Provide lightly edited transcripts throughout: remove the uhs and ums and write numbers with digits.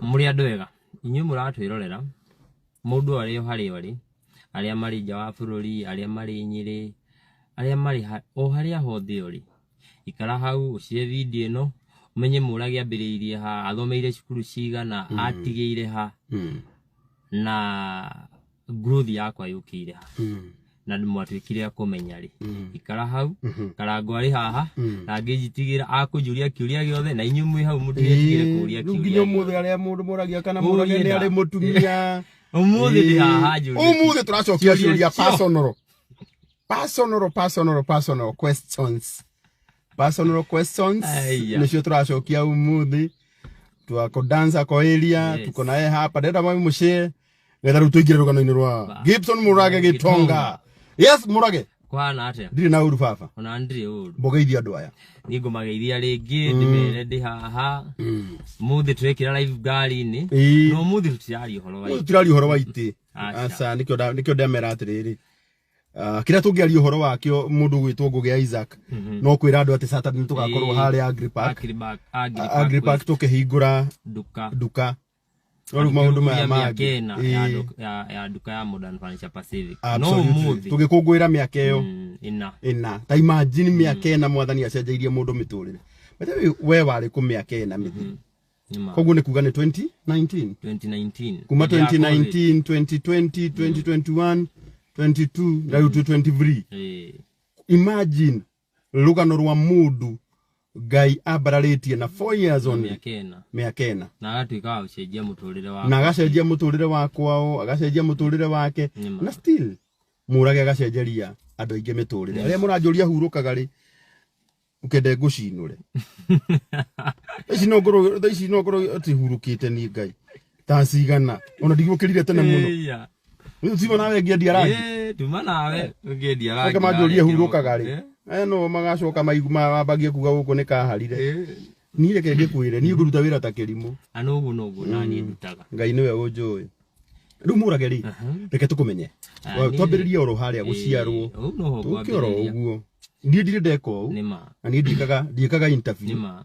muri andu wega inyu muratwirorera mundu ari hari aria mari nja wa bururi aria mari Nyeri aria mari o haria hothe uri ikara hau ucie video ino umenye murage ambiriirie ha athomeire cukuru cigana atigeire ha na growth yakwa yukire ha na ndimwatwikire akumenya ri ikara hau karango ari haha na ngijitigira akujuria kiuria giothe na inyu mwi hau mutigire kuria kiuria nginyo muthe aria mundu muragia kana murage ni ari mutumia umuthi ndi haha njuri umuthi turacokia ciuria personal questions nicio turacokia umuthi twako dancer ko area tuko naye hapa ndenda mami mucie getha rutuigire rugano-ini rwa Gibson Murage Gitonga. Yes Murage kwana atia ndiri na uru baba ona ndiri uru mbogeithia andu aya ningumageithia ringi ndimere ndi haha muthi twekira live gari-ini no muthi tutirari uhoro wa iti asa nikyo ndemera atiriri kira tungiaria uhoro wakio mundu gwitwo Ngugi Isaac no kwira andu ati Saturday tugakorwo hari Agri Park tukihingura duka Olu maundu maya magi ya duka ya Modern Furniture Pacific no muthi tugikungwira miaka iyo ina ta imagine miaka ina mwathani acenjeirie mundu miturire bete we wari ku miaka ina mithi koguo ni kuga ni 2019 kuma 2019 2020 2021 22 na 2023 imagine rugano rwa mundu Ngai abararitie na 4 years on miakena na agatuika gucenjia muturire wake na agacenjia muturire wakwao agacenjia muturire wake na still Murage agacenjeria andu aingi miturire aria muranjuria hurukaga ri ukende ngucinure ici no ngoro ati hurukite ni Ngai ta cigana ona ndigukirire tene muno uyu tibo nawe ngiendia rangi tuma nawe ngiendia rangi kama njuria hurukaga ri no magacoka maiguma wambagie kuga guku ni kaharire ni reke ngikwire ni nguruta wira ta kirimu anogu na ni ndutaga Ngai niwe unjui ru Murage ri reke tukumenye twambiririe oro haria guciarwo ukioro uguo ndire ndeko nima na ni ndikaga interview nima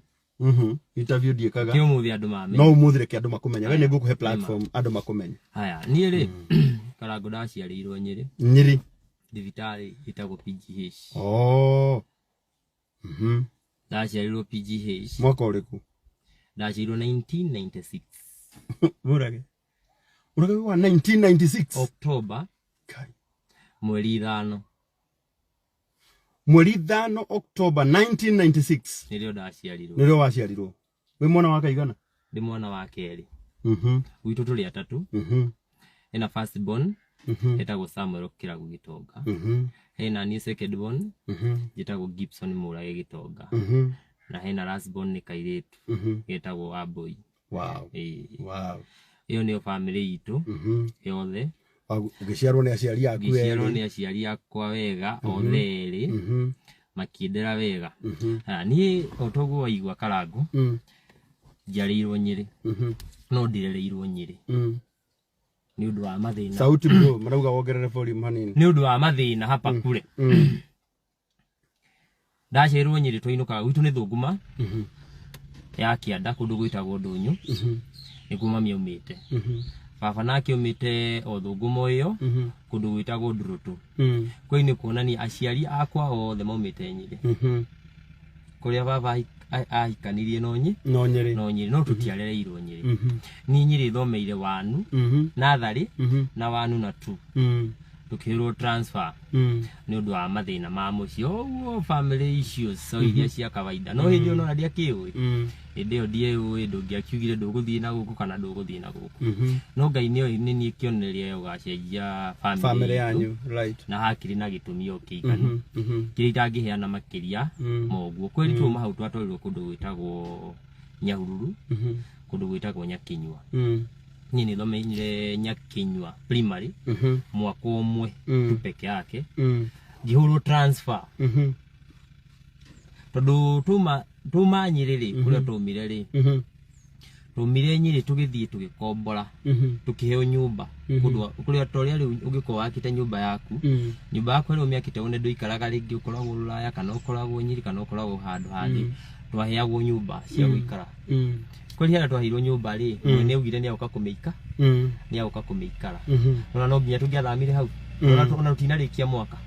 interview ndikaga kio muthi andu mame no umuthi reke andu makumenya we nigukuhe platform andu makumenya haya ni ri karango ndaciarirwo Nyeri Divitari itago PGH ndaciarirwo PGH mwaka uriku ndaciarirwo 1996 Murage wa 1996 October mweri 5 October 1996 nirio waciarirwo we mwana wa kaigana ndi mwana wa keri witu tuli atatu ena first born etago Samuel Kiragu Gitonga hena ni second born etago Gibson Murage Gitonga na hena last born ni kairetu etago Aboy. Wow iyo ni family itu yothe ugiciarwo ni aciari aku ugiciarwo ni aciari akwa wega otheri makindera wega ni otogo waigwa karango njarirwo Nyeri no ndirereirwo Nyeri ni undu wa mathina sauti bro marauga wongerere volume hanini ni undu wa mathina hapa kure ndacirirwo Nyeri twinuka witu ni thunguma ya Kianda kundu gwitagwo Ndunyu ni kuma miumite baba nake umite o thunguma iyo kundu gwitagwo Ndurutu kwa ini kuonani aciari akwa othe maumite Nyeri kuria baba ahikanirie no Nyeri no tutiarereirwo Nyeri ni Nyeri thomeire wanu nathari na wanu na tu tukirwo transfer ni undu wa mathina ma mucio family issues so iria cia kawaida no hindi ono nadia kiwi ndio die ndungiakiugire nduguthie na guku kana nduguthie na guku no Ngai ni kionereria ugacenjia family yanyu right na hakiri na gitumi okiganu kiri tangiheana makiria moguo kweri tu mahau twatwarirwo kundu gwitagwo Nyahururu kundu gwitagwo Nyakinyua nini thomeire Nyakinyua primary mwaka umwe tu peke yake ngihurwo transfer tondu tuma Nyeri kuria tumire ri tumire Nyeri tugithie tugikombora tukiheo nyumba kuria toria ri ugiko wakite nyumba yaku nyumba yako ri umiakite one ndu ikaraga ringi ukoragwo Ruraya kana ukoragwo Nyeri kana ukoragwo handu hangi twaheagwo nyumba cia guikara kweli hana twahirwo nyumba ri mwene augire ni auka kumeika ni auka kumeikara no nginya tungiathamire hau ona tutinarikia mwaka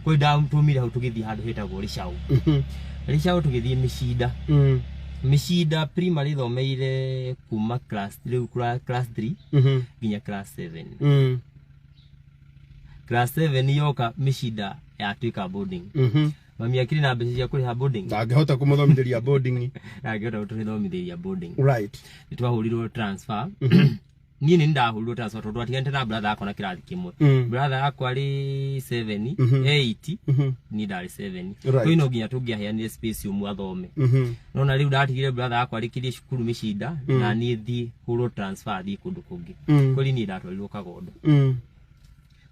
kweli tumire hau tugithii handu hetagwo Rishau tugithii Mishida primary thomeire kuma class 3 nginya class 7 class 7 yoka Mishida ya twika boarding mami akiri na mbeca cia kuriha boarding ndangehota kumuthomithiria boarding ndangehota guthomithiria boarding right nitwahurirwo transfer niĩ nĩ ndahurirwo transfer tondu atiganĩte na brother akwa na kĩrathi kimwe brother akwa ari 7 8 ni ndari 7 kwĩ no nginya tũngĩaheanire space umwe athome nona rĩu ndatigire brother akwa arĩkirie cukuru Mĩcinda na niĩ thiĩ hurwo transfer thiĩ kũndũ kũngĩ kwĩ niĩ ndatwarirwo Kagondo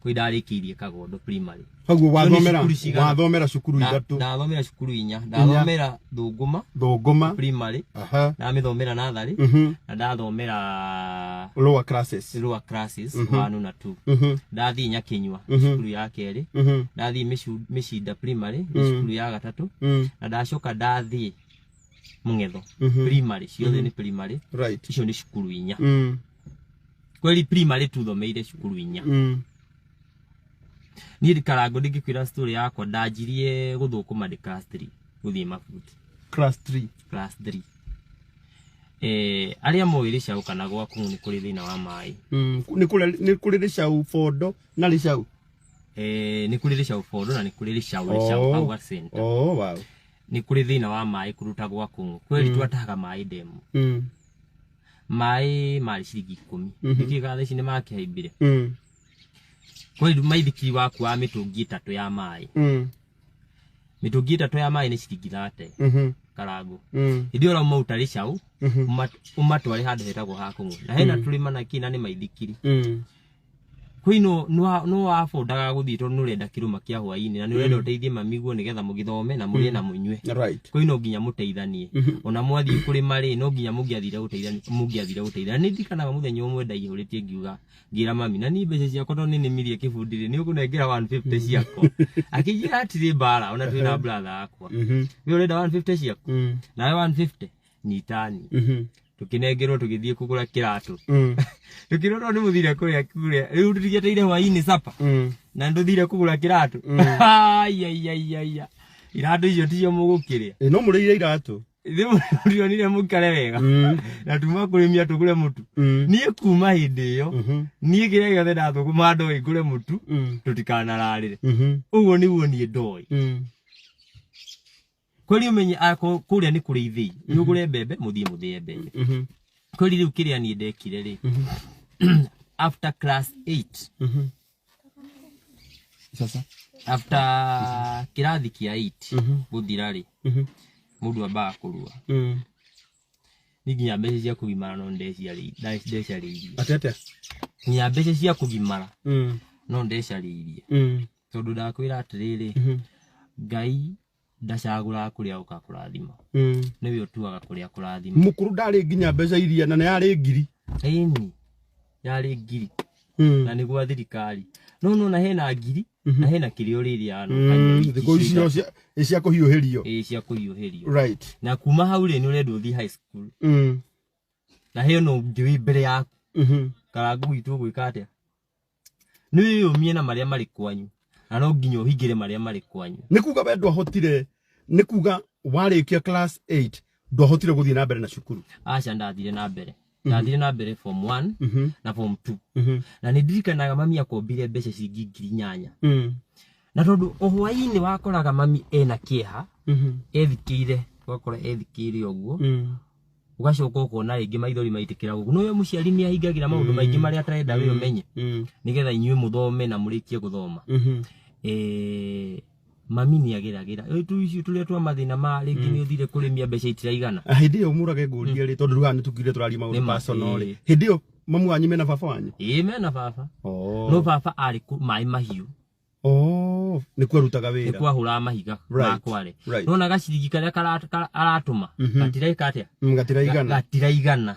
kwĩ ndarĩkĩirie Kagondo primary haguo wathomera cukuru ithatu ndathomera cukuru 4 ndathomera Thũngũma primary na mĩthomera natharĩ na ndathomera lower classes 1 na 2 ndathii Nyakinyua cukuru ya kerĩ ndathii Mĩcinda primary cukuru ya gatatũ na ndacoka ndathii Mũng'etho primary ciothe nĩ primary icio nĩ cukuru 4 kweli primary tuthomeire cukuru 4 niĩ Karango ndingĩkwĩra story yakwa ndanjirie gũthũkũma ndĩ class 3 gũthiĩ mabuti class 3 arĩa moĩ Rĩcaũ kana gwaku nĩ kũrĩ thĩna wa maĩ nĩ kũrĩ Rĩcaũ Fondo na Rĩcaũ nĩ kũrĩ Rĩcaũ Fondo na nĩ kũrĩ Rĩcaũ Power Center wow nĩ kũrĩ thĩna wa maĩ kũruta gwaku kweli twatahaga maĩ ndemu maĩ marĩ ciringi 10 nĩkĩga theci nĩ makĩhaimbire kweli maithikiri waku wa mĩtũngi 3 ya maĩ mĩtũngi 3 ya maĩ nĩ ciringi 30 Karango hĩndĩ ĩyo mauta Rĩcaũ umatware handũ hetagwo ha Kũng'ũ na hena tũrĩma na kĩna nĩ maithikiri kwĩ no wafondaga gũthiĩ tondũ nĩ ũrenda kĩrũma kĩa hwaĩ-inĩ na nĩ ũrenda ũteithie mamiguo nĩgetha mũgĩthome na mũrĩe na mũnyue kwĩ no nginya mũteithanie ona mwathiĩ kũrĩma rĩ no nginya mũngĩathire gũteithania nĩ ndikanaga mũthenya ũmwe ndaihũrĩtie ngiuga ngira mami na ni mbeca ciakwa no nĩ nĩmirie kĩbundi rĩ nĩ ũkũnengera 150 ciakwa akĩnjĩra atirĩ mbara ona twĩ na brother akwa nĩ ũrenda 150 ciakwa nawe 150 nyitani tukinengerwo tugithie kugura kiratu tukirorwo ni muthire kuria riu tutigeteire hwaini sapa na nduthire kugura kiratu ai iratu icio ticio mugukiria no murire iratu ndionire mukare wega na tuma kurimia tugure mutu nie kuma hindi iyo nie kire giothe ndathuguma ndo igure mutu tutikanararire uguo niguo nie ndoi kweli umenye kuria ni kuri ithi ni ugure mbembe muthie muthie mbembe kweli riu kiria ni ndekire ri after class 8 sasa after kirathi kia 8 guthira ri mundu ambaga kurua ni nginya mbeca cia kugimara no ndeciaririe atete nginya mbeca cia kugimara no ndeciaririe tondu ndakwira atiriri Ngai ndacagura kuria ukakurathima niwe utuaga kuria kurathima mukuru ndari nginya mbeca iria na yari ngiri ĩni yari ngiri na nĩguo thirikari no na hena ngiri na hena kĩrĩa ũrĩrĩa thikũ icio cia kũhiũhĩrio cia kũhiũhĩrio right na kuma hau rĩ nĩ ũrenda ũthiĩ high school na he no ngĩwĩ mbere yaku Karango gwitũ gwĩka atĩa nĩ ũmie na marĩa marĩ kwanyu na no nginya ũhingĩre marĩa marĩ kwanyu nĩ kuga we ndwahotire nĩ kuga warĩkia class 8 ndwahotire gũthiĩ na mbere na cukuru aca ndathire na mbere form 1 na form 2 na nĩ ndirikanaga mami akombire mbeca ciringi 8,000 na tondu o hwaĩ-inĩ wakoraga mami ena kĩeha ethikĩire wakora ethikĩire ũguo ugacoka ukona rĩngĩ maithori maitĩkĩra gũkũ no we mũciari nĩ ahingagĩra maũndũ maingĩ marĩa atarenda we ũmenye nĩgetha inyuĩ mũthome na mũrĩkie gũthoma mami nĩ ageragĩra tu icio tũrĩa twa mathĩna ma rĩngĩ nĩ ũthire kũrĩmia mbeca itiraigana hĩndĩ ĩyo mũrage ngũria rĩ tondũ rũga nĩ tukire tũraria maũndũ personal rĩ hĩndĩ ĩyo mamu wanyu mena baba wanyu mena baba no baba arĩ maĩ mahiũ nĩ kwarutaga wĩra nĩ kwahũraga mahiga makware nona gaciringi karĩa aratũma gatiraika atĩa gatiraigana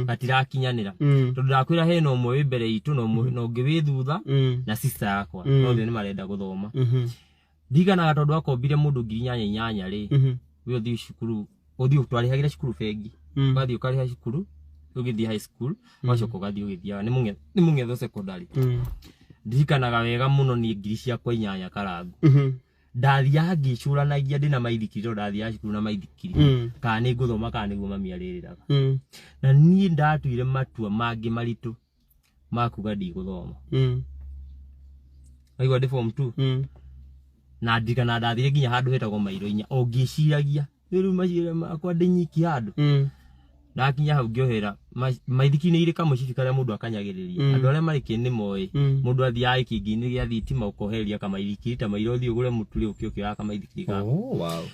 gatirakinyanĩra tondũ ndakwĩra hena ũmwe wĩ mbere itũ na ũngĩ wĩ thutha na sister yakwa no othe nĩ marenda gũthoma ndiganaga tondu akombire mundu 8,800 ri we uthi cukuru uthi utwarihagira cukuru bengi ugathi ukariha cukuru ugithi high school wacoka ugathi ugithia ni mungetho secondary ndiganaga wega muno ni ngiri ciakwa 8 karangu ndathia ngicuranagia ndina maithikiri ndathia cukuru na maithikiri kana ni nguthoma kana niguo mami aririraga na nie ndatuire matua mangi maritu makuga ndiguthoma aigua ndi form 2 na ndigana ndathire nginya handu hetagwo Mairo 4 o ngiciragia riu macira makwa ndinyiki handu ndakinya hau ngiohera maithikini ire kamucibi karia mundu akanyagiriria andu aria mari kini moi mundu athia ikingi-ini gia thitima ukoheria kama ithikiri ta Mairo thi ugure muturi ukiokia kama ithikiri ka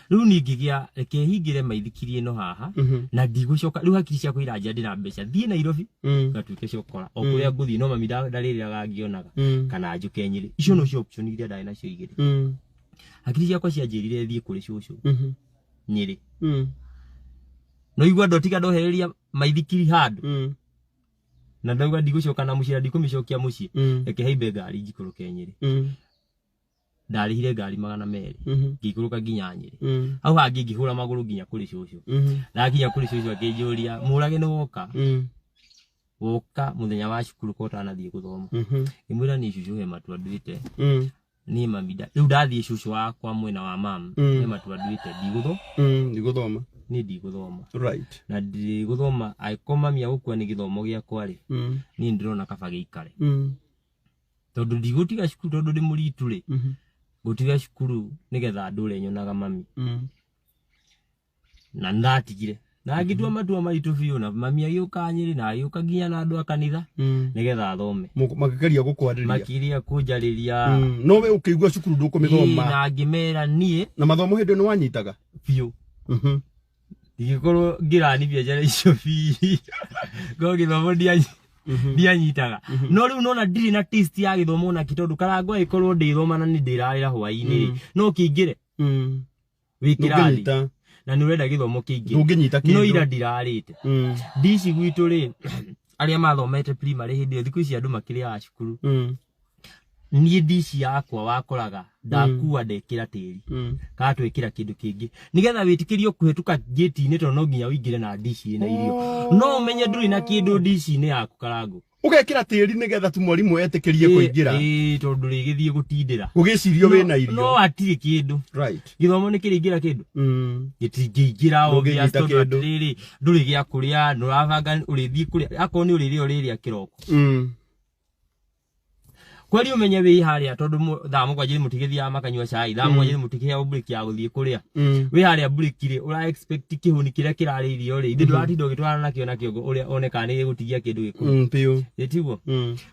riu ni ngigia reke hingire maithikiri ino haha na ndigucoka riu hakiri ciakwa iranja ndina mbeca thie Nairobi ngatuike cokora o kuria nguthi no mami ndariraga ngionaga kana njuke Nyeri icio no cio option iria ndari nacio igiri hakiri ciakwa cianjirire thie kuri cucu Nyeri no igwa ndotiga ndohereria maithikiri handu na ndauga ndigucoka na mucira ndikumicokia mucii reke haimbe ngari njikuruke Nyeri ndarihire ngari 200 ngikuruka nginya Nyeri au hangi ngihura maguru nginya kuri cucu ndakinya kuri cucu akinjuria murage no woka muthenya wa cukuru ko utanathie guthoma imwira ni cucu he matua nduite ni mamida riu ndathie cucu wakwa mwena wa mam he matua nduite ndiguthoma ni ndiguthoma right na ndiguthoma aikoma mia gukua ni githomo giakwa ri ni ndirona kaba giikare tondu ndigutiga cukuru tondu ndi muritu ri gutiga cukuru nigetha ndure nyonaga mami na ndatigire na ngitua matua maritu biu na mami agiuka Nyeri na agiuka nginya na andu a kanitha nigetha athome makigeria gukwariria makiria kunjariria no we ukigua cukuru ndukumithoma na ngimera nie na mathomo hindi ni wanyitaga biu ndigikorwo ngirani biacara icio bi ngo githomo ndianyitaga no riu nona ndiri na taste ya githomo na kitondu karangu ikorwo ndithoma na ni ndirarira hwaini no kingire wikirani na ni urenda githomo kingire no ira ndirarite ndici gwitu ri aria mathomete primary hindi thiku ici andu makiria cukuru nie ndici yakwa wakoraga ndakua ndekira tiri ka twikira kindu kingi nigetha witikirio kuhetuka gate-ini to no nginya wingire na ndici na irio no umenye nduri na kindu ndici-ini yaku karangu ugekira tiri nigetha tu mwalimu etikirie kuingira tondu rigithie gutindira ugicirio wina irio no atiri kindu right githomo ni kiringira kindu gitingira obvious tondu atiri nduri gia kuria nuravanga urithie kuria akoni uriria uriria kiroko kweli umenye wi haria tondu thamu kwa jiri mutigithia makanywa chai thamu kwa jiri mutigithia break ya guthie kuria wi haria break ri ura expect kihuni kiria kiraririo ri ithu ndatindo gitwara nakio uria oneka ni gutigia kindu giku piu yetiguo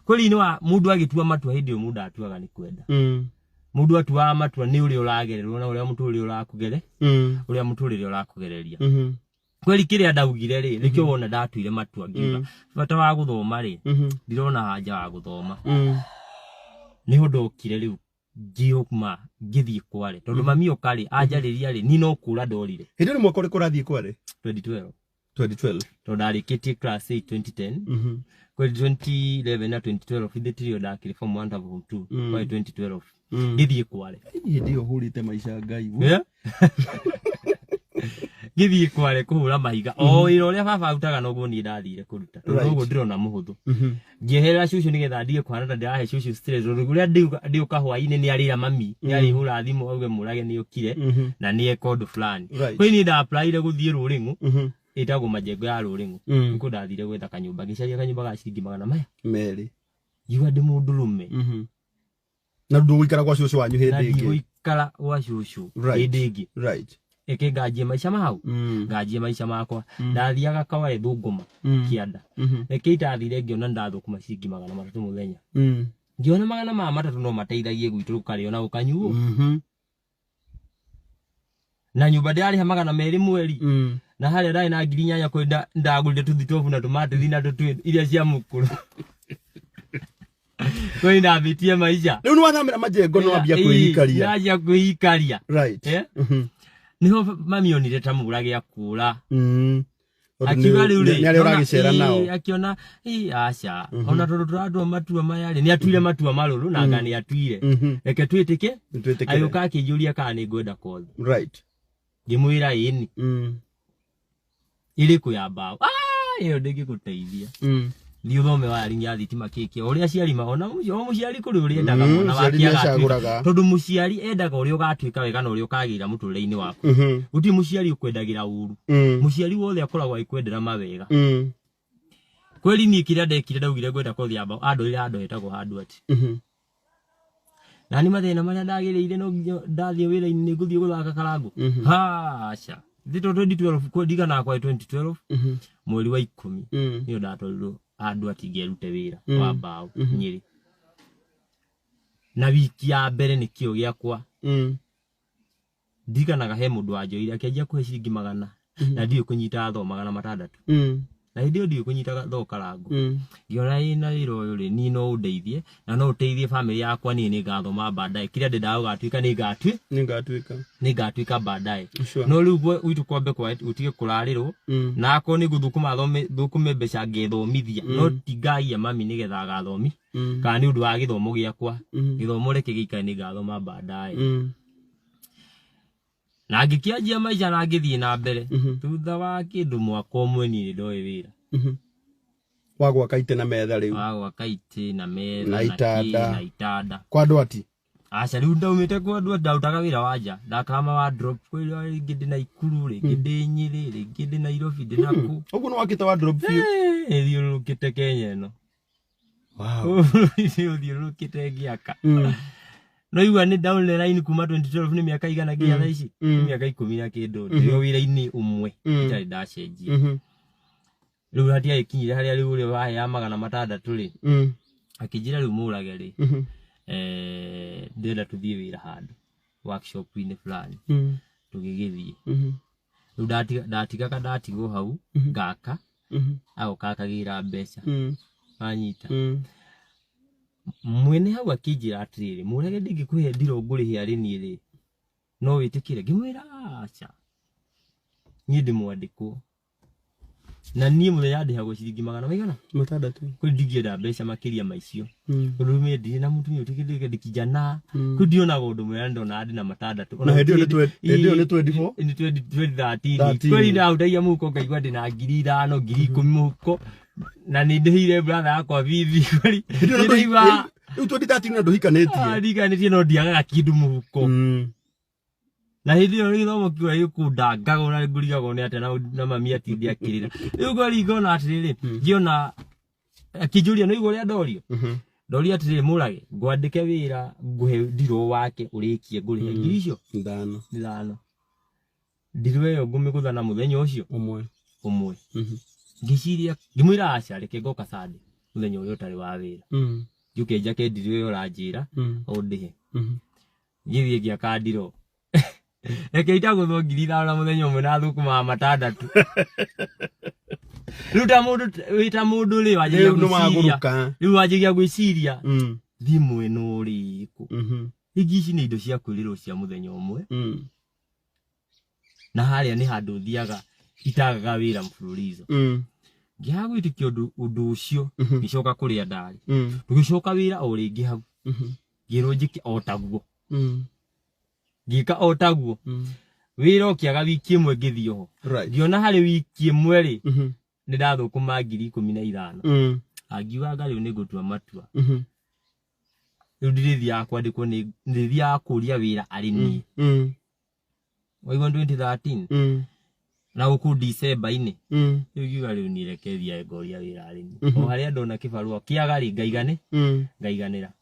kweli ni wa mundu agitua matua hindi mundu atuaga ni kwenda mundu atua matua ni uri uragererwo na uria muturi urakugere uria muturi urakugereria kweli kiria ndaugire ri nikio wona ndatuire matua ngiuga bata wa guthoma ri ndirona haja wa guthoma ni ndokire riu ngiuma ngithie Kware tondu mami okari anjariria ri ni no kura ndorire hindi ni mwaka uriku rathie Kware 2012 tondu ndarikitie class 8 2010 kwa 2011 na 2012 hithitirio ndakire form 1 form 2 kwa 2012 ngithie Kware hindi uhurite maisha ngai ngithie Kware kuhura mahiga o ira uria baba arutaga noguo ni ndathire kuruta tondu uguo ndirona muhuthu ngieherera cucu nigetha ndige kwana ndirahe cucu stress tondu uria ndiuka hwaini ni arira mami ni arihura thimu auge murage ni ukire na ni ekondo fulani kwa ni nda apply guthie Ruringu itagwo majengo ya Ruringu niko ndathire gwetha kanyumba gicaria kanyumba ga ciringi 100 meri iwa ndi mundu rume na ndu guikara kwa cucu wanyu hindi ingi guikara gwa cucu hindi ingi right eke ngajie maisha mahau ngajie maisha makwa ndathiaga Kware thunguma kianda eke itathire ngiona ndathukuma ciringi 300 muthenya ngiona 300 no mateithagie gwitu kario na ukanyuo na nyumba ndari ha 200 mweri na haria ndari na 8,000 kwenda ndagurire tuthitovu na tomate thina tutwe iria cia mukuru kwa ina bitie maisha riu ni wathamira majengo no ambia kuhikaria najia kuhikaria right niho mami onire ta mura gia kura akiuga riu ri ni ari uragicera nao akiona aca ona tondu turatua matua maya ri ni atuire matua maruru na ngani atuire reke twitike ayuka akijuria kana ni ngwenda kothi right ngimwira ini iri kuya mbao iyo ndingiguteithia ni uthome wayaringi ya thitima kiki uria ciari maona muciari kuri uri endaga mwana wake agatuika tondu muciari endaga uri ugatuika wega na uri ukagira muturire-ini waku uti muciari ukwendagira uru muciari wothe akoragwo ikwendera mawega kweli ni kiria ndekire ndaugire ngwenda kothi amba andu ira andu hetagwo handu ati nani mathina maria ndagiriire no ndathie wira-ini ni nguthie guthaka karangu aca thito 2012 kwendigana kwa 2012 mweri wa 10 niyo ndatorirwo andu atingerute wira wa mbao Nyeri na wiki ya mbere ni kio giakwa ndiganaga he mundu anjoire akianjia kuhe ciringi 100 na ndio kunyita tho 600 na ndio ndio kunyita tho karangu ngiona ina wira uyu ri ni no undeithie na no uteithie family yakwa ni ngathoma baadaye kiria ndenda ugatuika ni ngatuika baadaye no riu witu kwambe kwa utige kurarirwo na ako ni guthukuma thukume mbeca ngithomithia no tingaia mami ni getha gathomi kana ni undu wa githomo giakwa githomo reke giika ni ngathoma baadaye na ngikianjia maica na ngithie na mbere thutha wa kindu mwaka umwe ni ndoi wira wagwa kaite na metha riu wagwa kaite na metha na itada kwa ndwati aca riu ndaumite kwa ndwati ndautaga wira wanja ndakama wa drop kwira ringi ndi na Ikuru ringi ndi Nyeri ringi ndi Nairobi ndi naku uguo no wakite wa drop fiu thiurukite Kenya ino wow thiurukite giaka no igua ni down line kuma 2012 ni miaka igana nginya thaa ici miaka 10 na kindu ndio wira-ini umwe itari ndacenjia riu hatia ikinyire haria riu ri wa ya 600 ri akijira riu murage ri ndenda tuthie wira handu workshop ini fulani tugigithie riu ndatigwo hau ngaka au kakagira mbeca anyita mwene hau akijira atiriri murage ndingikuhe ndiro ngurihe ari ni ri no witikire ngimwira aca ni ndi mwandikwo na nie muthenya ndihagwo ciringi 600 kwi ndingienda mbeca makiria maicio rume ndi na mutumia utigithike ndikijana kundiona gundu mwera ndona ndi na 600 ona hendio ni 24 ni 2013 kweli na utaia muko ngaigwa ndi na 5,000 10,000 muko na ni ndihire brother yakwa vivi kweli ndiva riu 2013 nduhikanetie ndikanitie no ndiagaga kindu muko na hindi yo githomo kiwa yukundangaga ona ngurigago ni ate na mami atindi akirira riu ngori ngona atiriri ngiona akijuria no igwo ria ndorio ndoria atiriri murage ngwandike wira nguhe ndiro wake urikie ngurihe ngiri icio 5 ndirwe yo ngumiguthana muthenya ucio umwe ngiciria ngimwira aca reke ngoka Sunday muthenya uyu utari wa wira njuke njake ndirwe yo ranjira undihe ngithie ngiaka ndiro reke itagutho 5,000 muthenya umwe na thukuma 600 ruta mundu wita mundu ri wajiria guciria riu wajiria gwiciria thimu ino riku igi ici ni indo cia kwirirwo cia muthenya umwe na haria ni handu thiaga itagaga wira mfululizo ngihagwitikia undu ucio ngicoka kuria ndari tugicoka wira o ringi hau ngirwo njike otaguo ngika otaguo wira ukiaga wiki imwe ngithio ngiona hari wiki imwe ri ni ndathukuma 15,000 angiuga ngari ni gutua matua riu ndirithi yakwa ndiko ni ndithia kuria wira ari ni waigwa 2013 na uku December ini riu ngiuga riu ni rekethia ngoria wira ari ni o haria ndona kibarua kiaga ri ngaiganira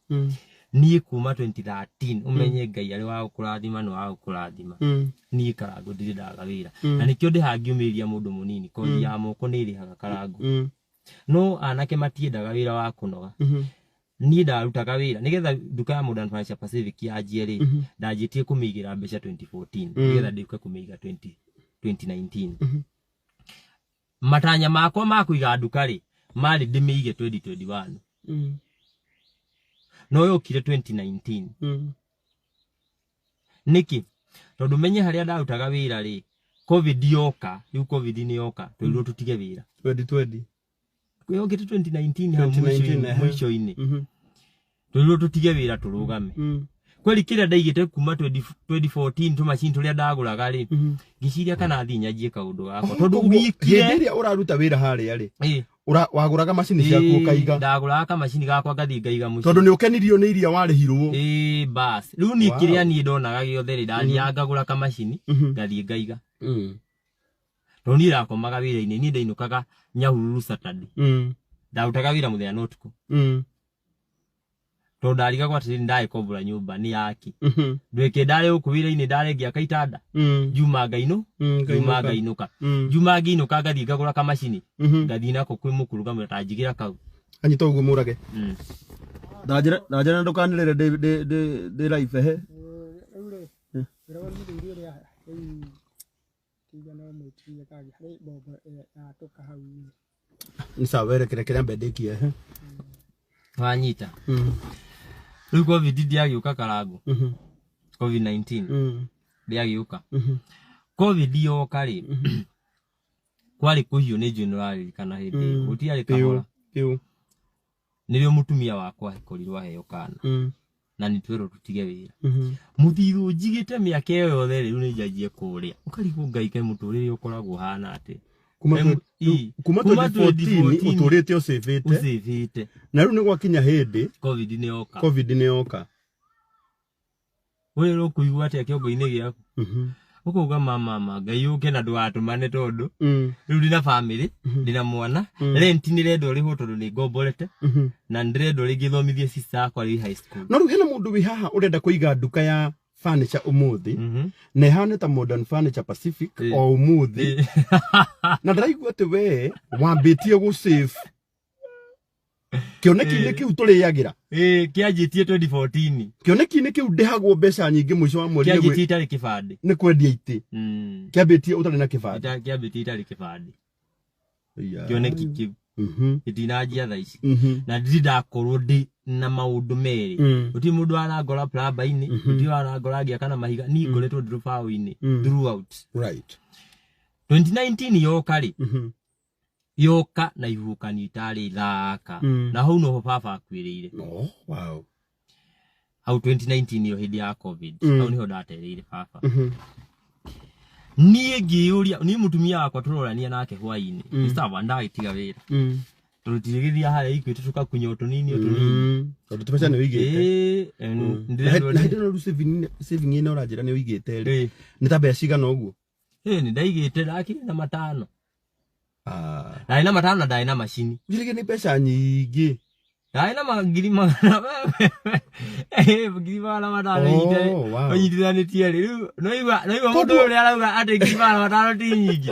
ni kuma 2013 umenye ngai ari wa kurathima no wa kurathima ni karangu ndiri ndaga wira na nikio ndihangiumiria mundu munini kothi ya moko ni irihaga karangu no anake matiendaga wira wa kunoga ni ndarutaga wira nigetha duka ya Modern Furniture Pacific yanjie ri ndanjitie kumigira mbeca 2014 nigetha ndike kumiga 2019 matanya makwa ma kuiga duka ri mari ndimige 2021 no yokire 2019 niki tondu menye haria ndarutaga wira ri covid yoka yu covid ni yoka twirwo tutige wira 2020 kwiyo kitu 2019 mwisho ini twirwo tutige wira turugame kweli kile ndaigite kuma 2014 tu machine turia ndaguraga ri ngiciria kana thi nyajie kaundu gako tondu ugikire ndiria uraruta wira haria ri waguraga machine ciaku ukaiga ndaguraga machine gakwa ngathi ngaiga muci tondu ni ukenirio ni iria warihirwo bas riu ni kiria ni ndonaga giothe ri ndathia ngagura ka machine ngathi ngaiga tondu ni rakomaga wira-ini ni ndainukaga nyahururu Saturday ndarutaga wira muthenya notuku tondu ndariga gwatiri ndai kombura nyumba ni yaki ndweke ndare ukuwira-ini ndare ngia kaitanda juma ngainuka juma nginuka ngathi ngagura ka machine ngathi nako kwi mukuru gamwe tanjigira kau anyita uguo murage ndajira ndukanirire de life he nisawere kire mbedekie he wanyita riu covid ndiagiuka karangu covid-19 ndiagiuka covid yoka ri kwari kuhiu ni January kana hindi gutiari kahora nirio mutumia wakwa korirwo heyo kana na nitwero tutige wira muthiru njigite miaka iyo yothe riu ni njajie kuria ukarigu ngai kai muturire ukoragwo hana ati kuma 2014 uturite usivite na riu ni gwakinya hindi covid ni yoka we ro kuigua ati kiongo-ini giaku ukuga mama ngai uke na ndwatumane tondu riu ndina family ndina mwana rent ni rendo riho tondu ni ngomborete na ndirendo rigithomithie sister akwa ri high school no riu hena mundu wi haha urenda kuiga nduka ya furniture umuthi na hana ta Modern Furniture Pacific o umuthi na ndiraigua ati we wambitie gu save kioneki-ini kiu turiagira kianjitie 2014 kioneki-ini kiu ndihagwo mbeca nyingi mwisho wa mweri kianjitie itari kibandi ni kwendia iti kiambitie utari na kibandi kiambitie itari kibandi kioneki kiu itinajia thaici na ndindakorwo ndi na maundu meri uti mundu arangora plumber-ini uti arangora ngia kana mahiga ni ngoretwo ndrufao-ini throughout right 2019 yoka ri yoka na ihukani itari thaka na hau no baba akwirire no wow au 2019 yo hindi ya covid au niho ndatereire baba nie ngiuria ni mutumia wakwa turorania nake hwaini sawa ndagitiga wira turutirigithia haria ikwite tukakunya utunini tondu tupesa ni wigite ndiro saving ino urajira ni wigite ri ni ta mbeca cigana uguo ni ndaigite ndakiri na matano ndai na matano na ndai na machine njirige ni pesa nyingi ndai na magiri magana ngiri magana matano ite onyitithanitie riu noigwa mundu uria arauga ati ngiri magana matano ti nyingi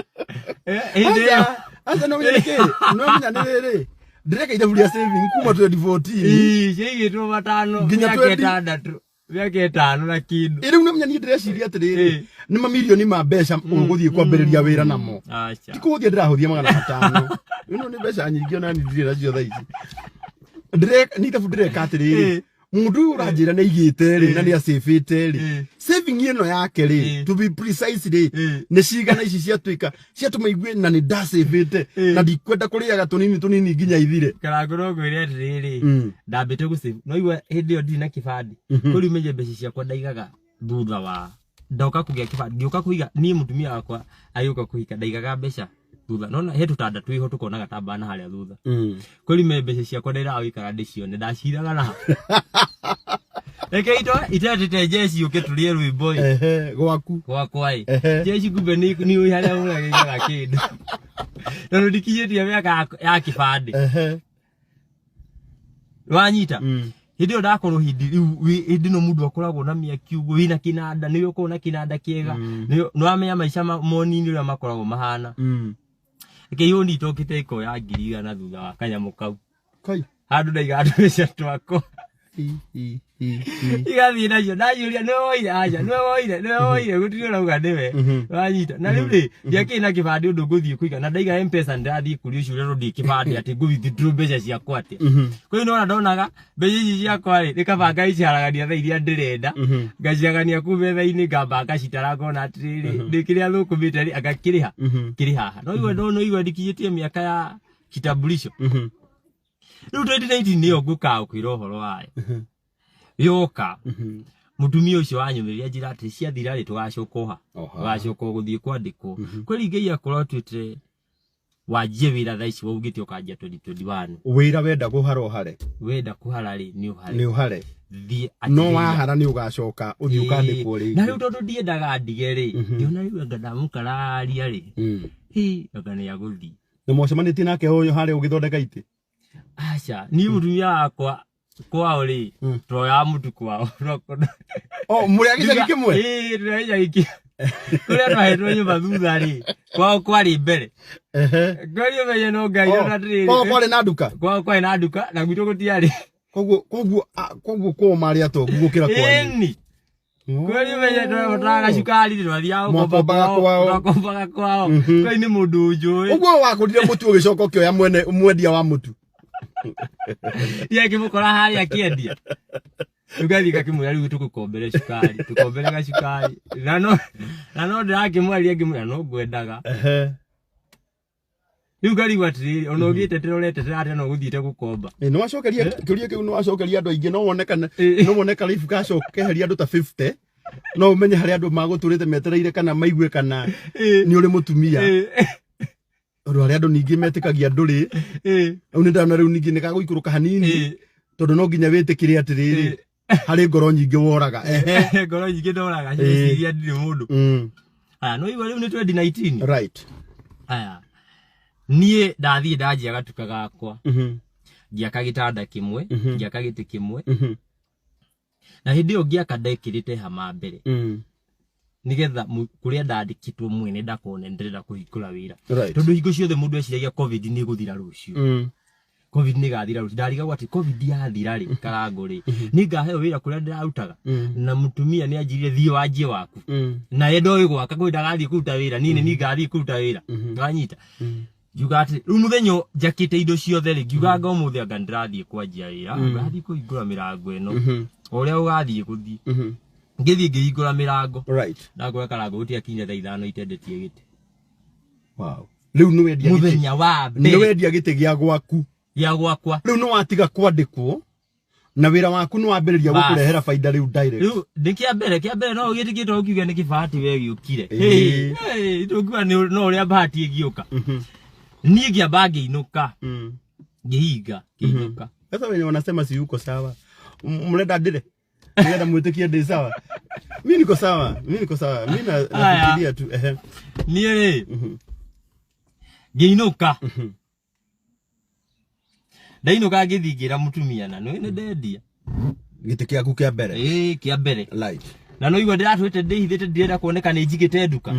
asa no mnyeke no mnyaniriri ndireka ithaburia saving kuma 2014 ciigitwo matano nginya tandatu miaka itano na kindu iri no mnyani ndireciria atiriri ni mamilioni ma mbeca uguthie kwambiriria wira namo tikuthie ndirahuthia magana matano ino ni mbeca nyingi ona ndire nacio thaici ndireka ni ndire atiriri mundu urajira ni igite ri na ni asifite ri saving ino yake ri to be precise ri ni cigana ici ciatuika ciatumaigwe na ni ndasifite na ndikwenda kuriaga tunini nginya ithire karagoro gwire riri ndambite gusave no igwe hindi yo ndina kibandi kuri umenye mbeca ciakwa ndaigaga thutha wa ndoka kugia kibandi ndioka kuiga ni mutumia wakwa ayuka kuhika ndaigaga mbeca thutha nona he tutanda twiho tukonaga tabana haria thutha kuri mbeca ciakwa ndirawikaga ndicione ndaciraga na eke itete jeshi uketulie rwimbo gwakwa jeshi kumbe ni uyu haria uragigaga kindu tondu ndikinyitie miaka ya kibandi wanyita hindi ndakorwo hindi no mundu akoragwo na miaki uguo wina kinanda ni uko na kinanda kiega no amenya maica monini uria makoragwo mahana eke yo ni tokite iko ya ngiri na thutha wa kanyamu kau kai handu ndaiga mbeca twako igathi nacio ndajuria no woire aja no woire gutiri na uga ndiwe wanyita na riu ri ndiakina kibandi undu nguthii kuiga na ndaiga M-Pesa ndathi kuri ucio rero ndi kibandi ati ngwithdraw mbeca ciakwa ati kwi no ndonaga mbeca ici ciakwa ri nikabanga icaragania tha iria ndirenda ngaciagania ku metha-ini ngamba ngacitara ngona atiriri ndikiria thukumite ri agakiriha kiri haha no igwe ndikinyĩtie mĩaka ya kitambulisho riu 2019 niyo nguka ukwira uhoro wayo yoka mutumia ucio wanyumiria njira ati ciathira ri tugacokoha guthii kwandikwo kweli ngai akorwo twite wajie wira tha ici waugite ukanjia 2021 wira wenda kuhara uhare wenda kuhara ri ni uhare no wahara ni ugacoka uthii ukandikwo ri na riu tondu ndiendaga ndige ri ndiona riu ngadamukaria ri ngane ya guthii ni mwacemanĩtie nake ũyũ harĩa ũgĩthondeka itĩ aca ni mutumia wakwa kwao ri twoya mutu kwao mũrĩ gĩcagi kĩmwe tũrĩ gĩcagi kĩmwe kũrĩa twahetwo nyũmba thutha ri kwao kwarĩ mbere ngorio menye no ngai ona ndĩrĩ kwao kwarĩ na nduka kwarĩ na nduka na gwitũ gũtiarĩ koguo kwao marĩ atongu gũkĩra kwanyu kweli menye twaga cukari twathiaga gũkombaga kwao kwai nĩ mũndũ njũĩ ũguo wakũrire mũtu ũgĩcoka ũkĩoya mwendia wa mũtu ye ngĩmũkora harĩa akĩendia ugathi kakimwira riu tukukombere cukari tukombere gacukari na no ndirakimwaria ngimwira no ngwendaga riu ngari watiriri ona ũthiĩte tũrorete tũrate no gũthiĩte gukomba no wacokeria kĩũria kĩu no wacokeria andũ aingĩ no woneka life gacokeheria andũ ta 50 no umenye harĩa andũ magũtũrĩte metereire kana maigue kana nĩ ũrĩ mũtumia ũndũ harĩa andũ ningĩ metĩkagia ndũrĩ au nĩ ndana rĩu ningĩ nĩ gagũikũrũka hanini tondũ no nginya wĩtĩkĩre atĩrĩrĩ harĩ ngoro nyingĩ woraga ngoro nyingĩ ndoraga ciria ndirĩ mũndũ aya no igwa rĩu nĩ 2019 right aya niĩ ndathiĩ ndanjia gatuka gakwa ngiaka gĩtanda kĩmwe ngiaka gĩtĩ kĩmwe na hĩndĩ ĩyo ngĩaka ndekĩrĩte hama mbere nigetha kuria ndandĩkĩtwo mwene ndakone ndĩrenda kũhingũra wĩra tondũ hingo ciothe mũndũ eciragia covid nĩ ĩgũthira rũciũ covid nĩ ĩgathira rũciũ ndarigagwo atĩ covid yathira rĩ karango rĩ nĩ ngaheo wĩra kũrĩa ndĩrarutaga na mũtumia nĩ anjirire thiĩ wanjie waku na ye ndoĩ gwaka kwĩ ndagathiĩ kũruta wĩra nĩ ngathiĩ kũruta wĩra nganyita ngiuga atĩ rĩu mũthenya njakĩte indo ciothe rĩ ngiuga anga ũmũthĩ anga ndĩrathiĩ kwanjia wĩra ngathiĩ kũhingũra mĩrango ĩno ũrĩa ũgathiĩ gũthiĩ ngĩthiĩ ngĩhingũra mĩrango ndakora karango gũtiakinya thaa 5 itendetie gĩtĩ rĩu nĩ wendia mũthenya wa mbere nĩ wendia gĩtĩ gĩa gwakwa rĩu nĩ watiga kwandĩkwo na wĩra waku nĩ wambĩrĩria gũkũrehera baida rĩu direct rĩu nĩ kĩa mbere no ũgĩtĩkĩte ũkiuga nĩ kĩbahati we gĩũkire tũngiuga no ũrĩa bahati ĩgĩũka niĩ ngĩamba ngĩinũka ngĩhinga ngĩinũka sasa wenye wanasema si yuko sawa mrenda ndire nenda mwitikie ndi sawa mimi niko sawa mimi nafikiria tu niĩ rĩ ngĩinũka ndainũka ngĩthingira mũtumia na nĩ ndendia gĩtĩ gĩaku kĩa mbere kĩa mbere right na no igwa ndiratwĩte ndĩhithĩte ndirenda kuoneka nĩ njigĩte nduka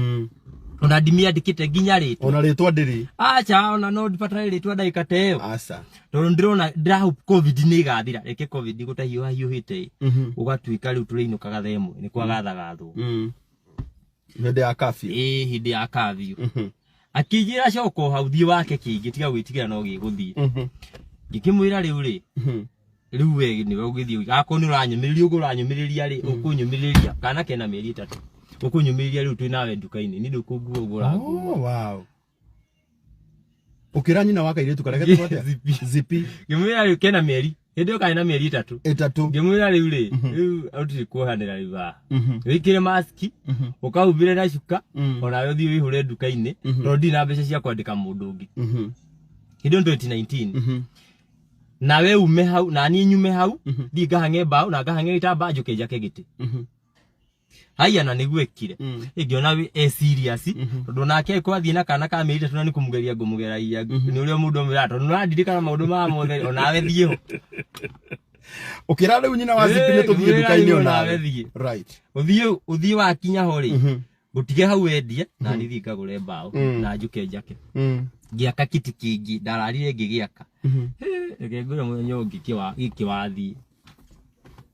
ona ndimia ndikite nginya rĩtwa ona rĩtwa ndĩrĩ acha ona no ndipatara rĩtwa ndagĩka ta ĩyo aca tondũ ndĩrona ndirahu covid nĩ igathira reke covid gũtahiũhĩte ũgatuĩka rĩu tũrĩinũkaga thaa ĩmwe nĩ kwagathagatho hĩndĩ ya curfew hĩndĩ ya curfew akĩnjĩra coka hau thiĩ wake kĩngĩ tiga gwĩtigĩra no gĩgũthiĩ ngĩkĩmwĩra rĩu rĩ rĩu we nĩwe ũgĩthiĩ akorwo nĩ ũranyũmĩrĩria ũguo ũranyũmĩrĩria rĩ ũkũnyũmĩrĩria kana kena mĩeri 3 ũkũnyũmĩrĩria rĩu twĩ nawe nduka-inĩ nĩ ndũkũngua ũgũra wow ũkĩra nyina wa kairĩtu karĩa getagwo zipi ngĩmwĩra rĩu kena mĩeri hĩndĩ ĩyo karĩ na mĩeri 3 ngĩmwĩra rĩu rĩu autire kuohanĩra rĩu haha wĩkĩre mask ũkahumbĩre na cuka onawe ũthiĩ wĩhũre nduka-inĩ tondũ ndirĩ na mbeca cia kwandĩka mũndũ ũngĩ hĩndĩ 2019 nawe ume hau na niĩ nyume hau thiĩ ngahang'e mbaũ na ngahang'e gĩtambaya njũke njake gĩtĩ haya na nĩgwĩkire ingĩona serious tondũ nake kwathiĩ na kana ka mĩeri 3 na nĩ kũmũgeria ngũmũgeragia nĩ ũrĩa mũndũ ũmwĩra tondũ nĩrandirikana maũndũ ma mothe onawe thiĩ ho ũkĩra rĩu nyina wa zipi nĩ tũthiĩ nduka-inĩ onawe right ũthiĩ wakinya ho rĩ gũtige hau wendie na nĩ thiĩ ngagũre mbaũ na njũke njake ngĩaka kiti kĩngĩ ndararire ngĩgĩaka reke ngwĩre mũthenya ũngĩ gĩkĩwathiĩ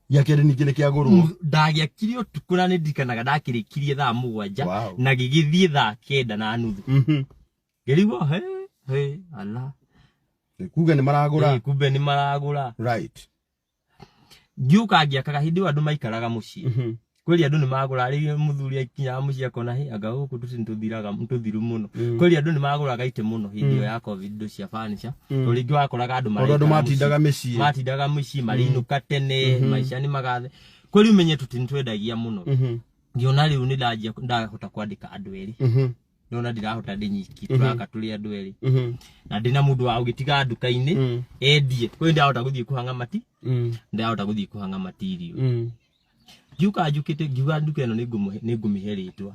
Ya kere ni kile kia goro. Ndagia kirio tukuna ni dikanaga ndakirikirie thaa 7 na gigithie thaa 9 na nuthu. Gerigwo he ala. Kuga ni maragura. Kumbe ni maragura. Right. Giuka agiakaga hindi andu maikaraga mucii. Kweli andu ni magura ari muthuri akinya mucii akona he anga guku tuthiraga mututhiru muno. Kweli andu ni maguraga ite muno hindi ya covid cia furniture. Uringi wakoraga andu matindaga micii. Matindaga micii marinuka tene maisha ni magathe. Kweli umenye tutintwendagia muno. Ngiona riu ni ndahota kwandika andu eri. Ndona ndirahota ndinyiki turaka tuli andu eri. Na ndina mundu wa ugitiga nduka-ini endie. Kweli ndahota guthii kuhanga mati. Ndahota guthii kuhanga material. Giuka njukite ngiuga nduka ino nigumiheritwa.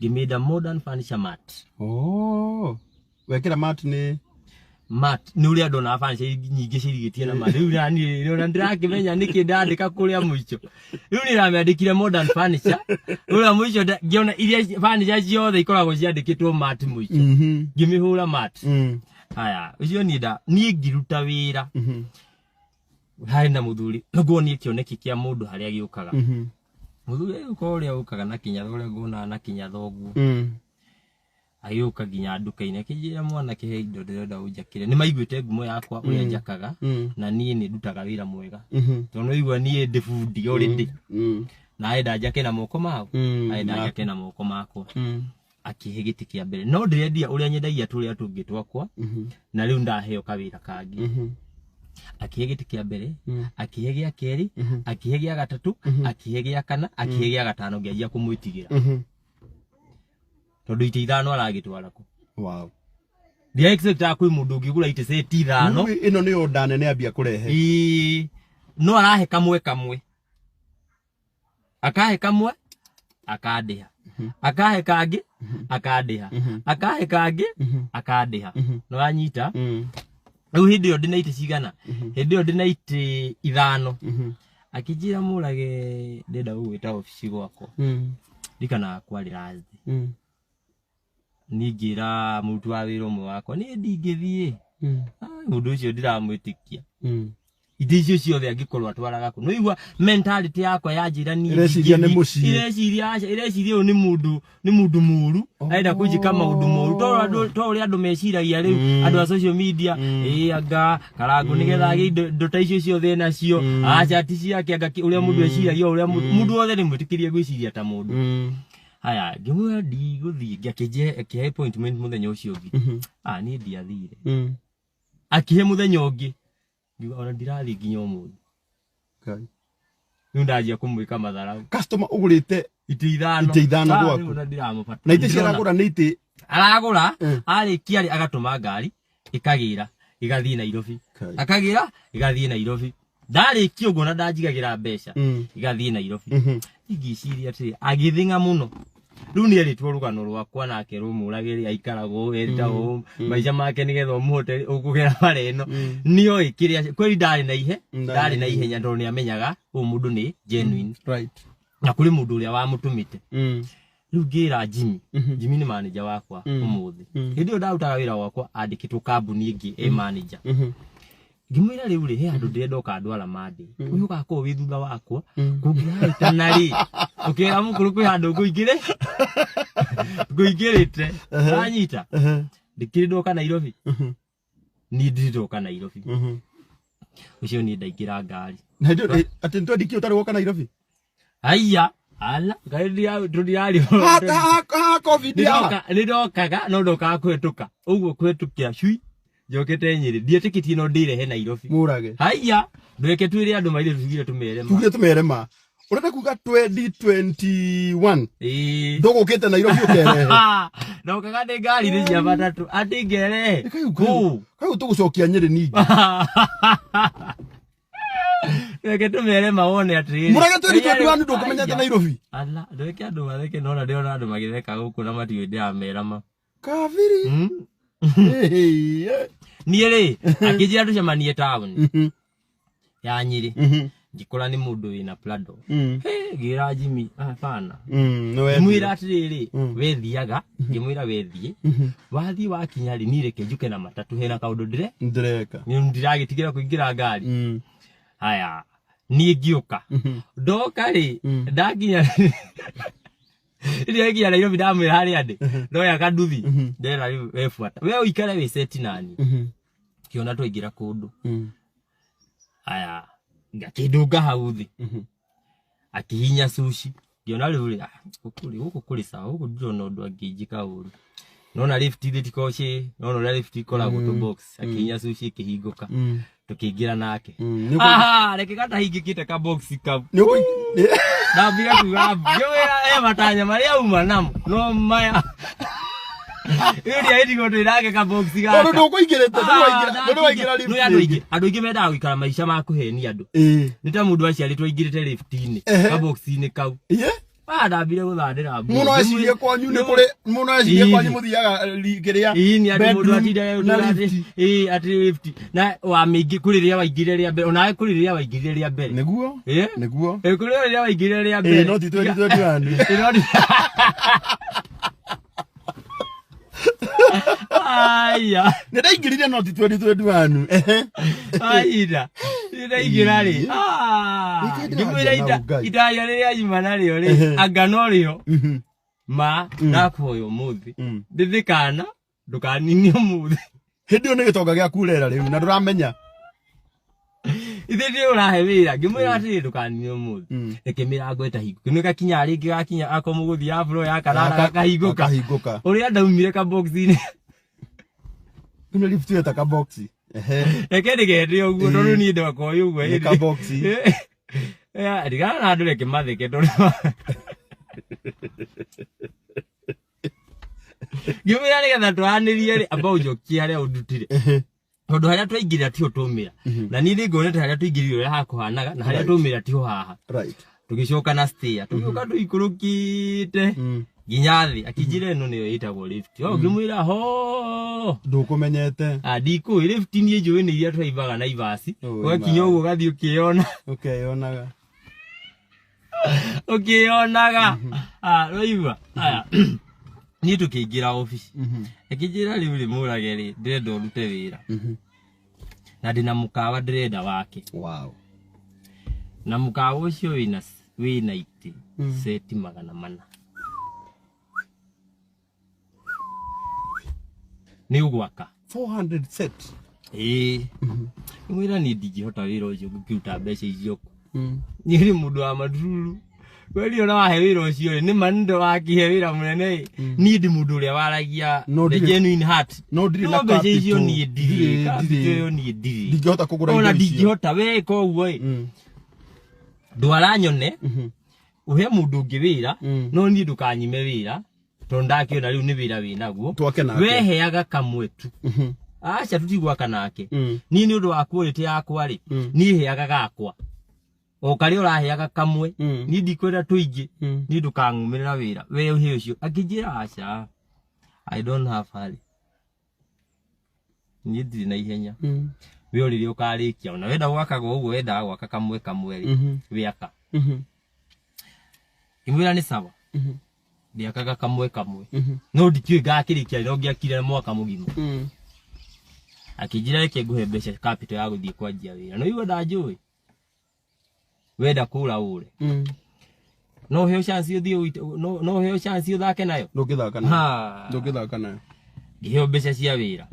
Ngimida modern furniture mart. Oh. Wekera mart ni ni uria ndona furniture nyingi cirigitie na mart. Riu nani ndirakimenya niki ndandika kuria muico. Riu niramiandikire modern furniture. Uria muico ngiona iria furniture ciothe ikoragwo ciandikitwo mart muico. Ngimihura mart. Haya, ucio ni ngiruta wira. Hari na muthuri nguoni kioneki kia mundu haria giukaga. Muthuri uko uria ukaga na kinya uria ngona na kinya thogu. Ayuka ginya nduka-ini akijira mwana kihe indo ndirenda unjakire ni maiguite ngumo yakwa uria njakaga na nie ni ndutaga wira mwega tondu igwa nie ndi fundi already na aenda njake na moko mao aenda njake na moko makwa akihe giti kia mbere no ndirendia uria nyendagia turia tungi twakwa na riu ndaheo kawira kangi akihe giti kia mbere akihe gia keri akihe gia gatatu akihe gia kana akihe gia gatano ngianjia kumwitigira tondu ite ithano aragitwara ku. Wow. Dia expecta kwi mundu ngigura ite seti ithano. Ino ni order nene ambia kurehe. No arahe kamwe. Akahe kamwe akadeha. Akahe kage akadeha. Akahe kage akadeha. No anyita. Riu hindi yo ndina ite cigana. Hindi yo ndina ite ithano. Akijira murage ndenda gwita ofisi gwako. Ndikana kwarira athi. Nigira mutu wa wira umwe wakwa ni ndingithie mundu ucio ndiramwitikia indi icio ciothe angikorwo atwaraga ku no igwa mentality yakwa yanjira ni ireciria ni mundu muru aenda kujika maundu moru to uri andu meciragia riu andu a social media anga karangu nigetha indo ta icio ciothe nacio acha ti ciake anga uria mundu eciragia uria mundu wothe ni mwitikirie gwiciria ta mundu. Haya, ngimwe ndiguthii akihe appointment muthenya ucio ungi. Ni ndiathire. Akihe muthenya ungi. Ngiuga ona ndirathi nginya umuthi. Okay. Riu ndanjia kumwika matharau. Customer ugurite ite ithano gwaku. Na ite ciragura ni ite aragura arikia agatuma ngari ikagira igathii Nairobi. Akagira igathii Nairobi. Ndarikia uguo na ndanjigagira mbeca igathii Nairobi. Igiciria ati agithinga muno. Riu ni eritwo rugano rwakwa nake rumuragiri aikarago eritago maica make nigetha umuhote ukugera mareno nio ikiria kweli ndari na ihenya ndo ni amenyaga mundu ni genuine right na kuri mundu uria wamutumite riu ngira Jimmy ni manager wakwa umuthi hindi yo ndarutaga wira wakwa andikitwo kambuni ingi manager ngimwira riu ri he andu ndirenda ukandwara mandi uyu gako wi thutha wakwa kungiraitana ri ukira mukuru kwi handu nguingirite anyita ndikiri ndoka Nairobi ni ndiroka Nairobi ucio ni ndaingira ngari na ndio ati ndikiri utari woka Nairobi aya ala gaidi ya ndiriari covid ya ndokaga no ndoka kwetuka uguo kwetukia cui jokete Nyeri ndietikitie no ndirehe Nairobi murage haya ndweke twire andu maire tumerema urenda kuga 2021 ndogukite Nairobi ukerehe ndokaga ndi ngari ni cia batatu ati ngere kau tugucokia Nyeri ningi ndweke tumerema wone ati murage 2021 ndokumenyete Nairobi ala ndweke andu matheke nona ndiona andu magitheka guku na matiwe ndiamerama kaviri niere akijira tucemanie town ya Nyeri ngikora ni mundu wina Prado gira Jimmy hapana mwira atiriri wethiaga ngimwira wethie wathi wakinya ri nireke njuke na matatu hera kaundu ndireka ni ndiragitigira kuingira ngari haya ni ngioka ndoka ri ndakinya nginya Nairobi ndamwira hari ande ndoya kanduthi ndera riu wefuata we uikare we seti nani kiona twaingira kundu aya ngakindunga hau thi akihinya sushi ngiona riu ri guku kuri sawa guku ndirona undu angijika uru nona lift ile tikoshi nona lift ikola gutu box akihinya sushi kihinguka tukiingira nake reke gata hingikite ka box ka ndambira kuga ngwira matanya maria uma namo no maya iri indi twirage ka box ga ndo ndukuingirite ndo waingira lift andu ingi mendaga guikara maisha ma kuheni andu ni ta mundu aciaritwo ingirite lift-ini ka box-ini kau ndambire guthandira muno acirie kwanyu ni kuri muno acirie kwanyu muthiaga ligiria ni andu mundu atinde ati lift na wa mingi kuriria waingire ria mbere onawe kuriria waingire ria mbere niguo niguo kuriria waingire ria mbere no ti 2021 aya ndaingirire no ti 2021 aida ndaingira ri ngimwira idaya riria yimana rio ri angano rio ma ndakoyo muthi ndithikana ndukanini muthi hindi yo ni gitonga gia kurera riu na nduramenya ithe ndi urahe wira ngimwira ati ndukanini muthi reke mirango itahingu kinuka kinya ringi gakinya akomuguthi ya bro ya karara kahinguka uria ndaumire ka box-ini ino lift yeta ka box reke ndigende uguo tondu ni ndokoyo uguo ni ka box ndigana na andu reke matheke tondu ngimwira nigetha twaranirie ri amba ujokie haria undutire tondu haria twaingirira ti utumira na ni ndi ngonete haria twaingirire hakuhanaga na haria tumira ti haha right tugicoka na stair tugiuka tuikurukite nginya thi akijire ino niyo itagwo lift ngimwira ho ndukumenyete ndiku lift ni njui ni iria twaivaga na ivasi wakinya uguo gathi ukionaga roiva aya ni tukiingira office akijira riu ri murage ri ndirenda urute wira na ndina mukawa ndirenda wake na mukawa ucio wina iti seti 400 ni ugwaka 400 set mwira ni ndingihota wira ucio ngiruta mbeca icio ni ri mundu wa madururu kweli ona wahe wira ucio ni mando wakihe wira munene ni ndi mundu uria waragia the genuine heart no ndiri na mbeca icio ni ndiri ndingihota kugura ona ndingihota we ko uguo ndwaranyone uhe mundu ungi wira no ni ndukanyime wira tondu ndakiona riu ni wira winaguo weheaga kamwe tu acha tutigwaka nake ni undu wa quality yakwa ri ni heaga gakwa o kari uraheaga kamwe ni ndikwenda tuingi ni ndukangumirira wira we uhe ucio akijira acha I don't have hurry ni ndiri na ihenya we uriri ukarikia ona wenda gwakaga uguo wenda gwaka kamwe ri wiaka imwira ni sawa ndiakaga kamwe no ndikiwe ngakirikia no ngiakire mwaka mugima akijira reke nguhe mbeca capital ya guthie kwanjia wira no iwe ndanjui wenda kura ure no heo chance uthie no heo chance uthake nayo ndungithaka nayo ngiheo mbeca cia wira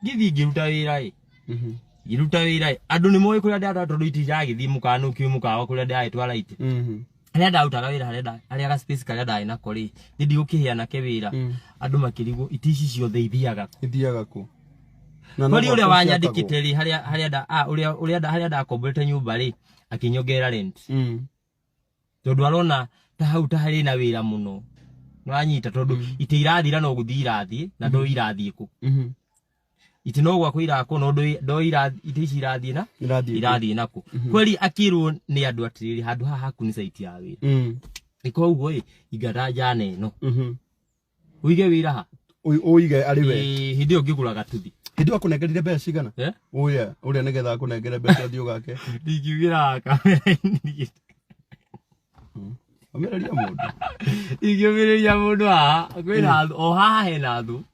ngithi ngiruta wira ngiruta wira andu ni moyo kuria ndata tondu itiragithie mukanu kiu mukawa kuria ndaitwara ite haria ndautaga wira haria ga space karia ndai nako ri ndi gukiheana ke wira andu makirigo itici ciothe ithiaga ku Kwani uria wanyandikite ri haria ndakomborete nyumba ri akinyongera rent tondu arona ta hau ta hari na wira muno nwanyita tondu ite irathira no guthii irathie na ndo irathie ku ite no gwa kuira ko no ndo ite ici irathie na irathie naku kweli akirwo ni andu atiriri handu haha haku ni site ya wira iko uguo igara jana ino uige wira ha uige ari we hindi ungigura gatuthi hindi akunengerire mbeca cigana uria nigetha akunengere mbeca thiu gake ndingiugira kamera-ini ameraria mundu ingiumiriria mundu haha kwina o haha hena thu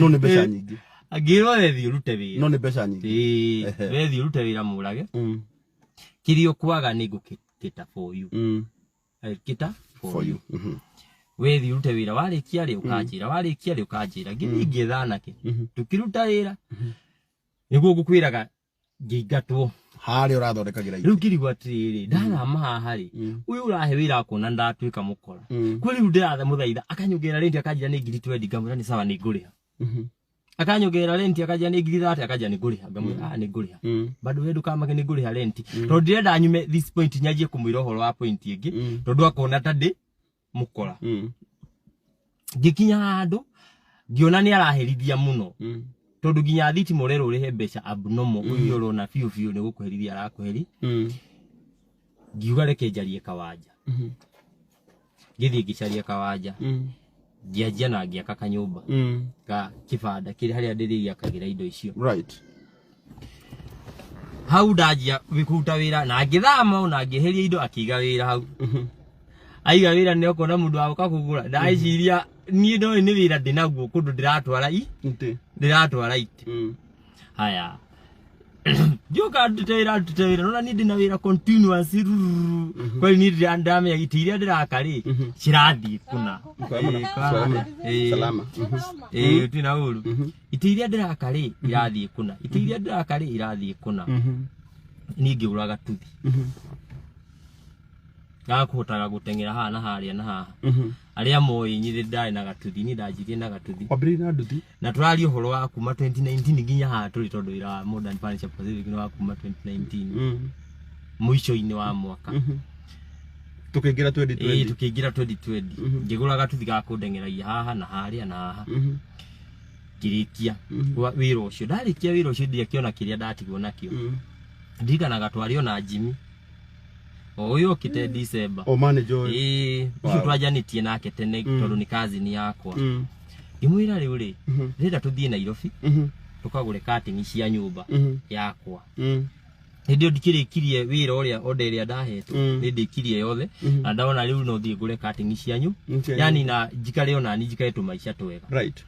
no ni mbeca nyingi angirwo thi urute wira no ni mbeca nyingi we thi urute wira murage kirio kwaga ni gukita for you kita for you wethi urute wira warikia ri ukanjira warikia ri ukanjira ngithi thanake tukiruta wira niguo gukwiraga ngiingatwo hari urathondekagira riu kirigwa atiriri ndarama haha ri uyu urahe wira akona ndatwika mukora kuri riu ndirathe muthaitha akanyugera renti akanjira ni ngiri 20 ngamura ni sawa ni nguriha akanyugera renti akanjira ni ngiri 30 akanjira ni nguriha ngamura ni nguriha bado wedu kama ni nguriha renti to ndirenda nyume this point nyajie kumwira horo wa point ingi tondu akona tandi mukora gikinya handu ngiona ni araherithia muno tondu ginya thiti morero uri he mbeca abnormal uyu urona fiu fiu ni gukuherithia arakuheri ngiuga reke njarie kawanja ngithi ngicaria kawanja ngianjia na ngiaka kanyumba ka kibanda kiri haria ndiriria kagira indo icio right hau ndanjia wikuruta wira na ngithama na ngiheria indo akiga wira hau aiga wira ni okona mundu agoka kugura ndaiciria ni ndo ni wira ndinaguo kundu ndiratwara ndiratwara ite haya joka nditera nona ni ndina wira continuous kwa ni ndame itiria ndirakari cirathi kuna salama tina uru itiria ndirakari irathi kuna itiria ndirakari irathi kuna ni ngiguraga tuthi gakuhotaga gutengera haha na haria na haha aria moi nyiri ndari na gatuthi ni ndajirie na gatuthi wabiri na nduthi na turari uhoro wa kuma 2019 nginya haha turi tondu wira wa Modern Furniture Pacific ni wa kuma 2019 mwisho-ini wa mwaka tukiingira 2020 tukiingira 2020 ngigura gatuthi gakundengeragia haha na haria na haha kirikia wira ucio ndarikia wira ucio ndiakiona kiria ndatigwo nakio ndigana gatwario na Jimmy oyo kite December manager ucio twajanitie nake tene tondu ni kazi ni yakwa ngimwira riu ri renda tuthie Nairobi tukagure cutting cia nyumba yakwa ndio ndikirikirie wira uria order ndahetwo ndikirie yothe na ndaona riu no thie ngure cutting cia nyu yani na njikare ona ni njikae tumaisha twega right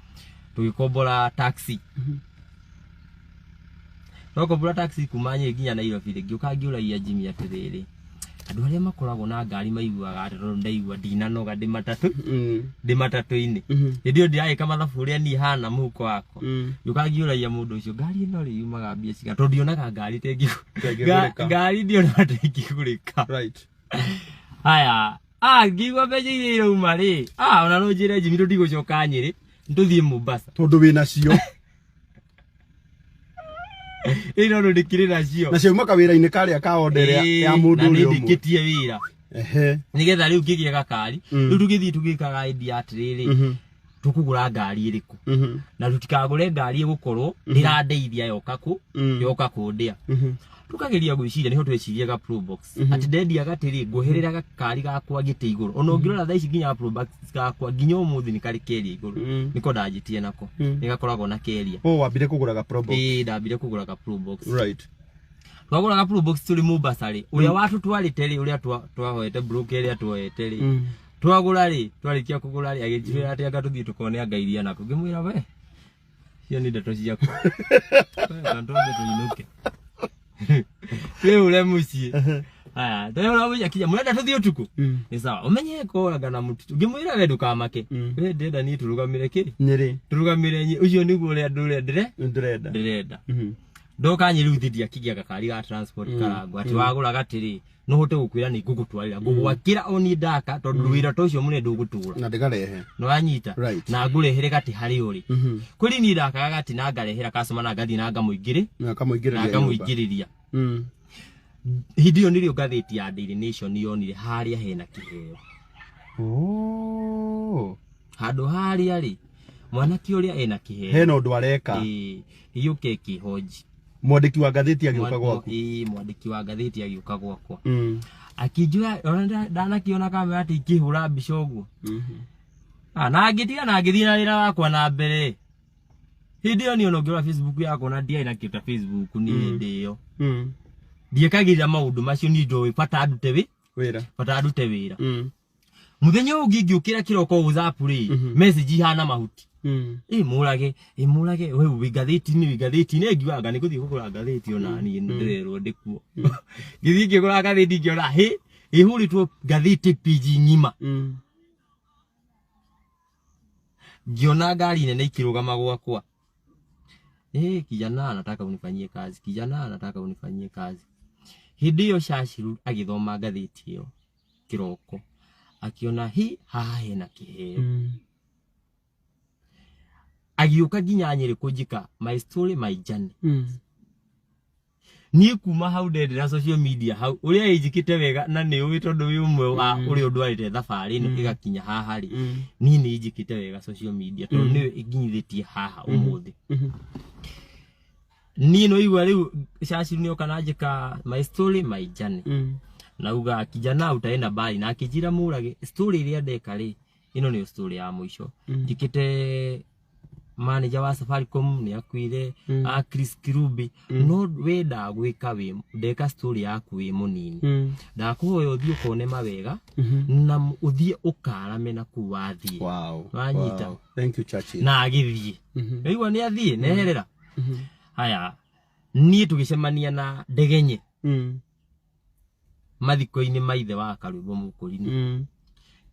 tugikombora taxi Rokombora taxi kumanye nginya Nairobi ngiuka ngiuraia Jimmy atiriri andu aria makoragwo na ngari maiguaga atondo ndaigua ndinanoga ndi matatu-ini ndio ndirayika mathabu uria ni hana muhuko wako ngiuka ngiuraia mundu ucio ngari ino ri yumaga mbia ciga tondu ndionaga ngari tengi ngari ndiona ndingigurika right haya ngiugua mbeca iria irauma ri ona no njire Jimmy ndigũcoka Nyeri nduthie Mombasa tondu wina cio ino ndo ndikirira cio na cio maka wira-ini karia ka order ya mundu uri umwe ndikitie wira nigetha riu ngigie gakari riu tugithii tugikaga idea atiriri tukugura ngari iriku na tutikagure ngari igukorwo ndirandeithia yoka kundia tukageria gwiciria niho twecirie ga Pro Box ati ndendia gatiri nguhirira gakari gakwa gite iguru ona ungirora thaa ici nginya Pro Box gakwa nginya umuthi ni kari keri iguru niko ndajitie nako nigakoragwo na keria wambire kugura ga Pro Box ndambire kugura ga Pro Box right twagura ga Pro Box tuli Mombasa ri uria watu twarite ri uria twahoete broker ria twahoete ri twagura ri twarikia kugura ri agijira ati anga tuthie tukone angairia nako ngimwira we cio ni ndeto ciaku kantonde tuinuke ule muci haya ndio unabuja kija murenda tuthie utuku ni sawa umenye ko agana mutu ngimwira we ndukamake we ndenda ni turugamire ki Nyeri turugamire ucio niguo ule ndure ndirenda ndoka Nyeri uthidia kigia gakari ga transport karangwa ati wagura gatiri no hote gukwira ni ngugutwarira ngugwakira oni ndaka tondu wira tocio mune ndugutura na ndigarehe no anyita na ngurehere gati hari uri kuri ni ndaka gati na ngarehera customer na ngathi na ngamuingiriria hidio nirio ngatheti ya Daily Nation yonire haria hena kiheo handu haria ri mwanaki uria ena kiheo hena undu areka iyuke kihoji mwandiki wa ngatheti agiuka gwaku mwandiki wa ngatheti agiuka gwakwa akijua ona ndanakiona kama ati ikihura mbica uguo na ngitiga na ngithii na wira wakwa na mbere hidio ni onogera Facebook yako na ndia ina kita Facebook ni ndio ndiekagira maundu macio ni ndo pata adute wira muthenya ungi ngiukira kiroko WhatsApp ri message hana mahuti murage we wigatheti ni ngiwaga ni guthii kugura gatheti ona ni ndirerwo ndikuo ngithi ngigura gatheti ngiona ihuritwo gatheti page ngima ngiona ngari nene ikirugama gwakwa kijana anataka unifanyie kazi, kijana anataka unifanyie kazi. Hindi hiyo Shashiru agithoma gatheti hiyo kiroko akiona haha hena kiheo agiuka ginya Nyeri kujika my story my journey ni kuma hau ndendera social media hau uria ijikite wega na ni uwi tondu wi umwe wa uri undu arite thabari ni igakinya haha ri ni ijikite wega social media tondu ni iginyithetie haha umuthi ni no igwa riu Shashiru ni okana njika my story my journey na uga kijana utaenda bali na akijira murage story iria ndeka ri ino ni story ya mwisho njikite manager wa Safaricom ni akwire Chris Kirubi no wenda gwika wi ndeka story yaku wi munini ndakuhoya uthie ukone mawega na uthie ukarame na kuwathie wanyita thank you Churchill na agithie igwa ni athie neherera haya ni tugicemania na ndegenye mathiko-ini maithe wa Karwimbo Mukurini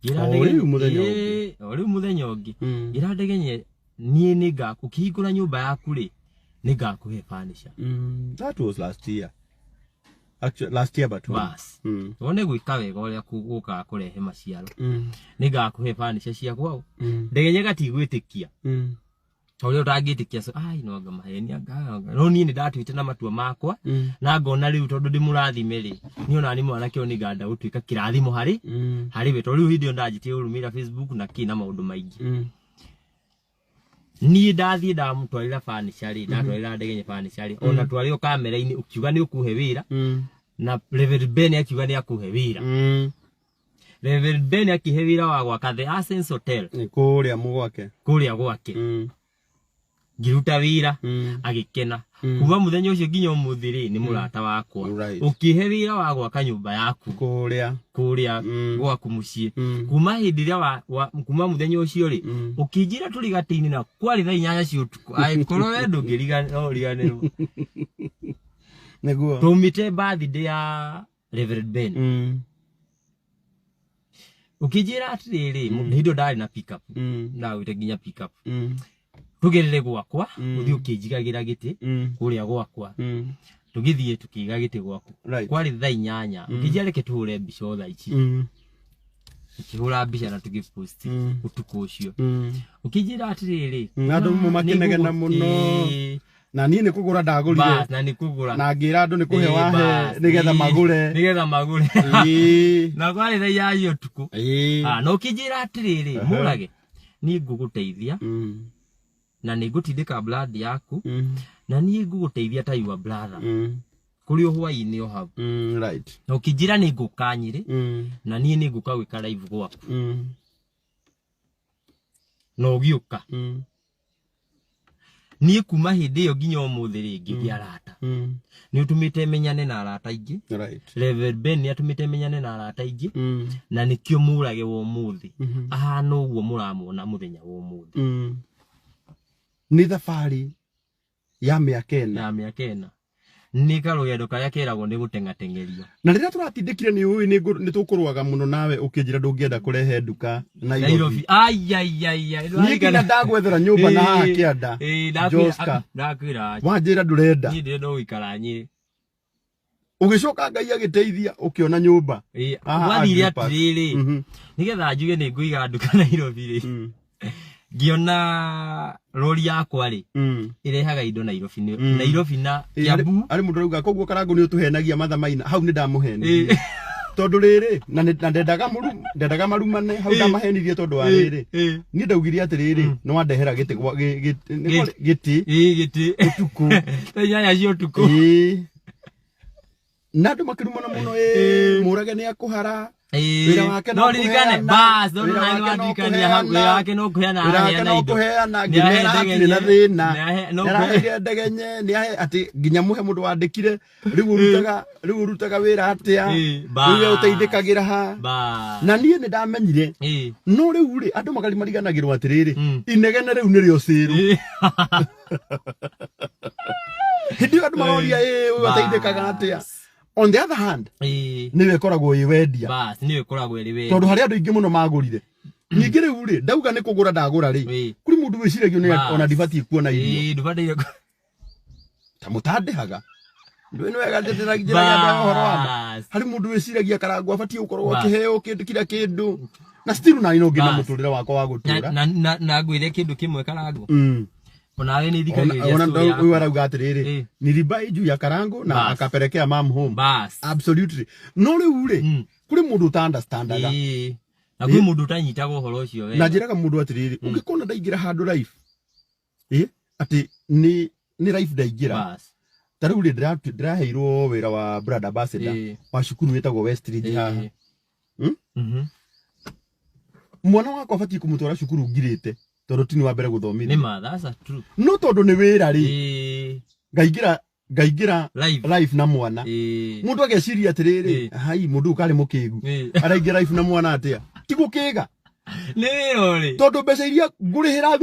gira ndegenye ori muthenya ungi gira ndegenye nie niga ukihingura nyumba yaku ri niga kuhe furniture that was last year actually last year but bas one gwika wega uria kuguka kurehe maciaro niga kuhe furniture cia kwao ndegenye gatigwitikia uria utangitikia no anga maheni anga no nie ni ndatwite na matua makwa na ngona riu tondu ndimurathime ri ni ona ni mwana kio ni ganda gutuika kirathimo hari we tondu video ndajitie urumira Facebook na kina maundu maingi ni ndathie ndamutwarira furniture ri ndatwarira ndegenye furniture ri ona twario kamera-ini ukiuga ni ukuhe wira na Reverend Ben akiuga ni akuhe wira Reverend Ben akihe wira wa gwaka The Ascent Hotel kuria mugwake ngiruta wira agikena kuma muthenya ucio nginya umuthi ri ni murata wakwa ukihe wira wa gwaka nyumba yaku kuria gwaku mucii kuma hindi ria kuma muthenya ucio ri ukinjira turigati-ini na kwari thaa 8 cia utuku aikorwo we ndungiriganirwo neguo tumite birthday ya Reverend Ben ukinjira atiriri hindo ndari na pick up na wite nginya pick up tugerere gwakwa uthi ukinjigagira giti kuria gwakwa tugithie tukiga giti gwaku kwari thaa 8 ukijia reke tuhure mbica thaa ici ukihura mbica na tugipost utuku ucio ukijira atiriri andu mumakenegena muno na nie ni kugura ndagurire bas na ni kugura na ngira andu ni kuhe wahe nigetha magure na kwari thaa 8 utuku no ukijira atiriri murage ni nguguteithia na nigutindika blood yaku na ni nguguteithia ta your brother kuri hwaini o hau right no kijira ni ngukanyire na ni nguka gwika live gwaku no giuka ni kuma hindi iyo nginya umuthi ringi biarata ni utumite menyane na arata ingi right Reverend Ben ni atumite menyane na arata ingi na nikio murage wo umuthi ahana uguo muramwona muthenya wo umuthi ni thabari ya miaka ena ni karugendo karia keragwo ni gutengatengerio na riria turatindikire ni uwi ni tukurwaga muno nawe ukinjira ndungienda kurehe nduka Nairobi ni kana ndagwethera nyumba na haha kianda Joska ndakwira wanjira ndurenda ni ndire no ikara Nyeri ugicoka Ngai agiteithia ukiona nyumba wathire atiriri nigetha njuge ni nguiga nduka Nairobi ri giona rori yakwa ri irehaga indo Nairobi na Kiambu ari mundu rauga koguo karangu ni utuhenagia mathamaina hau ni ndamuheni tondu riri na ndendaga marumane hau ndamahenirie tondu wa riri ni ndaugire atiriri no wandehera giti utuku nyanya cio utuku na andu makirumana muno murage ni akuhara wĩra wake no ririkane bas no ndirikania hapo wĩra wake no kuheana no kuheana ngimera atirĩ na thĩna nĩaraheire ndegenye nĩahe atĩ nginya mũhe mũndũ wandĩkire rĩu ũrutaga wĩra atĩa rĩu ũteithĩkagĩra ha na niĩ nĩ ndamenyire no rĩu rĩ andũ mariganagĩrwo atĩrĩrĩ inegene rĩu nĩrĩo cĩrũ hĩndĩ ĩyo andũ maroria ũyũ ateithĩkaga atĩa. On the other hand, niwe koragwo iwendia. Bas, niwe koragwo iri wendia. Tondu hari andu ingi muno magurire. Ningi riu ri, ndauga ni kugura ndagura ri. Kuri mundu wiciragio ni ona dibati kuona irio. Dibati ta mutandihaga. Ndu ni wega ndiragira ya horo wa. Hari mundu wiciragia karangu abati ukorwo akiheo kindu kira kindu. Na still na ino ngina muturire wakwa wa gutura. Na ngwire kindu kimwe karangu. Onawe ni thikagĩrĩria ona ndo arauga atiriri nilibai juu ya karango na akapelekea mom home. Bas. Absolutely. No riu ri kuri mundu ta understandaga. Na kuri mundu tanyitaga uhoro ucio wega. Na njiraga mundu atiriri ungikona ndaingira handu life. Ati ni life ndaingira. Bas. Ta riu ri ndiraheirwo wira wa brother ambassador wa cukuru wetagwo Westridge haha. Mwana wakwa abati kumutwara cukuru ngirite. Tondu tini wa mbere guthomithia. Nima, that's true. No tondu ni wira ri. Ngaigira life na mwana. Mundu ageciria atiriri, hai mundu ukari mukigu. Araingira life na mwana atia. Ti gukiga. Ni wira ri. Tondu mbeca iria nguriha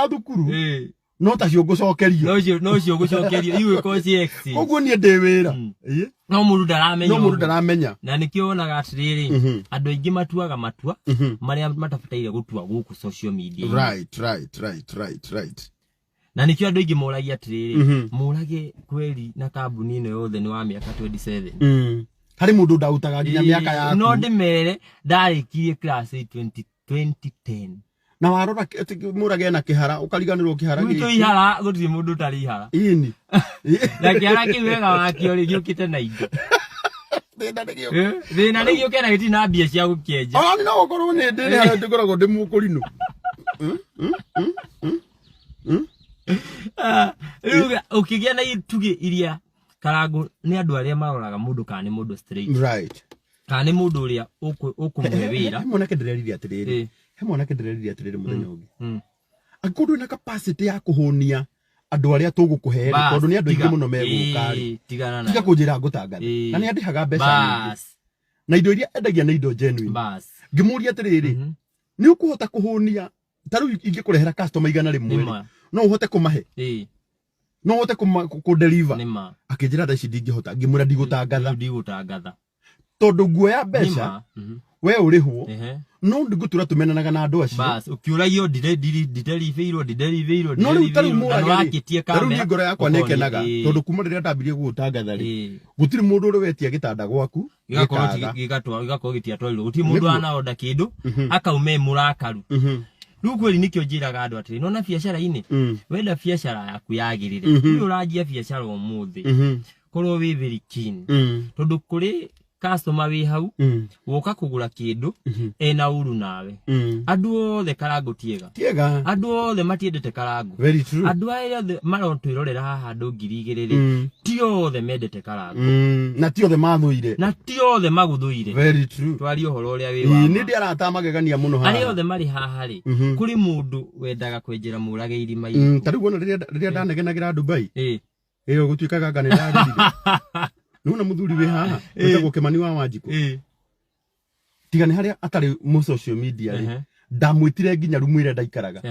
thukuru. No ta cio ngucokerio. No cio ngucokerio. Iwe ko CX. Koguo nie ndi wira. No mundu ndaramenya. Na nikio onaga atiriri andu aingi matuaga matua maria matafutaire gutua guku social media. Right. Na nikio andu aingi moragia atiriri morage kweli na kambuni ino yothe ni wa miaka 27. Hari mundu ndautaga nginya miaka yaku. No ndimere ndarikirie class 2010. Na warora murage na kihara ukariganirwo kihara giki. Gwito ihara gutiri mundu tari ihara. Ini. Na kihara kiwega wakio ri giukite na indo. Thina nĩ gĩũkena gĩtirĩ na mbia cia gũkĩenja. Ni no gũkorwo nĩ ndĩ harĩa ndĩkoragwo ndĩ mũkũrinũ. Rĩu ũkĩgĩa na itugĩ iria karangu nĩ andũ arĩa maroraga mũndũ kana nĩ mũndũ straight. Right. Kana nĩ mũndũ ũrĩa ũkũmũhe wĩra. Mwanake ndĩreririe atĩrĩrĩ. Mwanake ndĩreririe atĩrĩrĩ mũthenya ũngĩ. Angĩkorwo na capacity ya kũhũnia andu aria tugũkũhe tondu ni andu aingi muno megũka tiga kũnjĩra ngũtangatha na nĩ andihaga mbeca nyingĩ na indo iria endagia na indo genuine ngĩmũria atĩrĩrĩ nĩ ũkũhota kũhũnia ta rĩu ingĩkũrehera customer igana rĩmwe no ũhote kũmahe no ũhote kũ-deliver akĩnjĩra tha ici ndingĩhota ngĩmwĩra ndigũtangatha tondu nguoya mbeca we ũrĩhwo no ndigutura tumenanaga na andu acio bas ukiuragio dideliveirwo no rĩu tarĩu mũragetie kamera rĩu ngoro yakwa nĩkenaga tondu kuma rĩrĩa ndambirie gũgũtangatha rĩ gũtirĩ mũndũ ũrĩ wetia gĩtanda gwaku gĩgakorwo gĩtiatwarirwo gũtirĩ mũndũ anaonda kĩndũ akaume mũrakaru rĩu kweli nĩkĩo njĩraga andũ atĩrĩ nona biacara-inĩ wenda biacara yaku yagĩrĩre rĩu ũranjia biacara ũmũthĩ korwo wĩ very keen tondu kũrĩ customer wi hau woka kugura kindu ena uru nawe andu othe karangu tiega andu othe matiendete karangu very true andu aya othe marotwirorera haha andu 2000 ti othe mendete karangu na ti othe mathuire na ti othe maguthuire very true twari uhoro uria wi wa ni ndi arata magegania muno haha ari othe mari haha ri kuri mundu wendaga kwenjera murage irima ta riu ona riria ndanegenagira Dubai iyo gutuikaga ngane ndarire nuna muthuri we haha wetagwo Kimani wa Wanjiku tiga ni haria atari mu social media ri ndamwitire nginya rumu ire ndaikaraga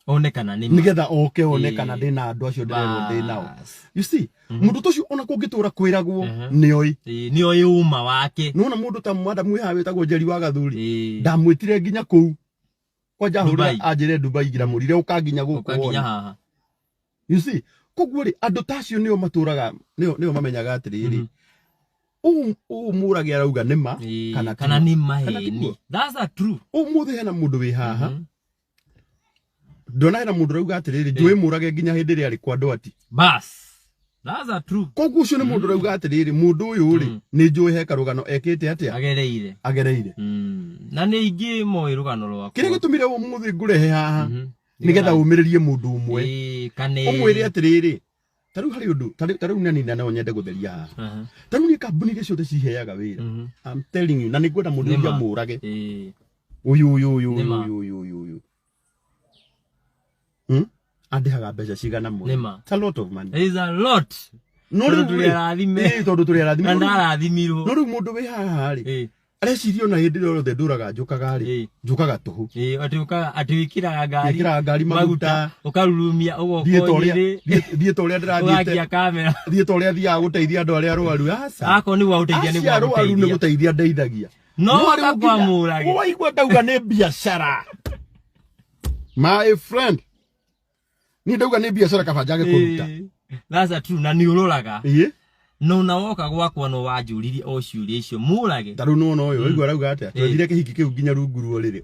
onekana ni nigetha oke onekana ndina andu acio ndirerwo ndinao you see mundu tucio ona kungitura kwiragwo nioi uma wake nuna mundu ta madamu haha wetagwo Njeri wa Gathuri ndamwitire nginya kuu kwa jahuri ajire Dubai ngira murire ukanginya guku haha you see koguo ri andu tacio nio maturaga nio mamenyaga atiriri murage arauga nima kana ni maheni that's a true muthe hena mundu wi haha ndona hena mundu arauga atiriri njui murage nginya hindi ri ari kwa ndwati bas that's a true koguo ucio ni mundu arauga atiriri mundu uyu ri ni njui he karugano ekite atia agereire na ni ingi moi rugano rwako kire gitumire muthe ngurehe haha nigetha umiririe mundu umwe umwire atiriri Taru hari undu taru nani na no nyende gutheria haha taru ni kambuni iria ciothe ciheaga wira I'm telling you na ni ngwenda mundu uria murage uyu andihaga mbeca cigana mu it's a lot of money. It is a lot. No tuli arathime tondu tuli arathime na arathimirwo no riu mundu wi haha ri arecirio na hindi rothe nduraga njukaga ri njukaga tuhu ati wikiraga ngari maguta ukarurumia ugokoire thie toria ndirathiete kamera thie toria thia guteithia andu aria arwaru asa ako ni gwaguteithia ni guteithia ndeithagia no akwamurage waigua ndauga ni biashara my friend ni ndauga ni biashara kabanjage kuruta that's true na ni uroraga no na woka gwakwa no wanjuririe o ciuria icio murage taru no uyu igwa rauga atia twethire kihiki kiu nginya runguruo riri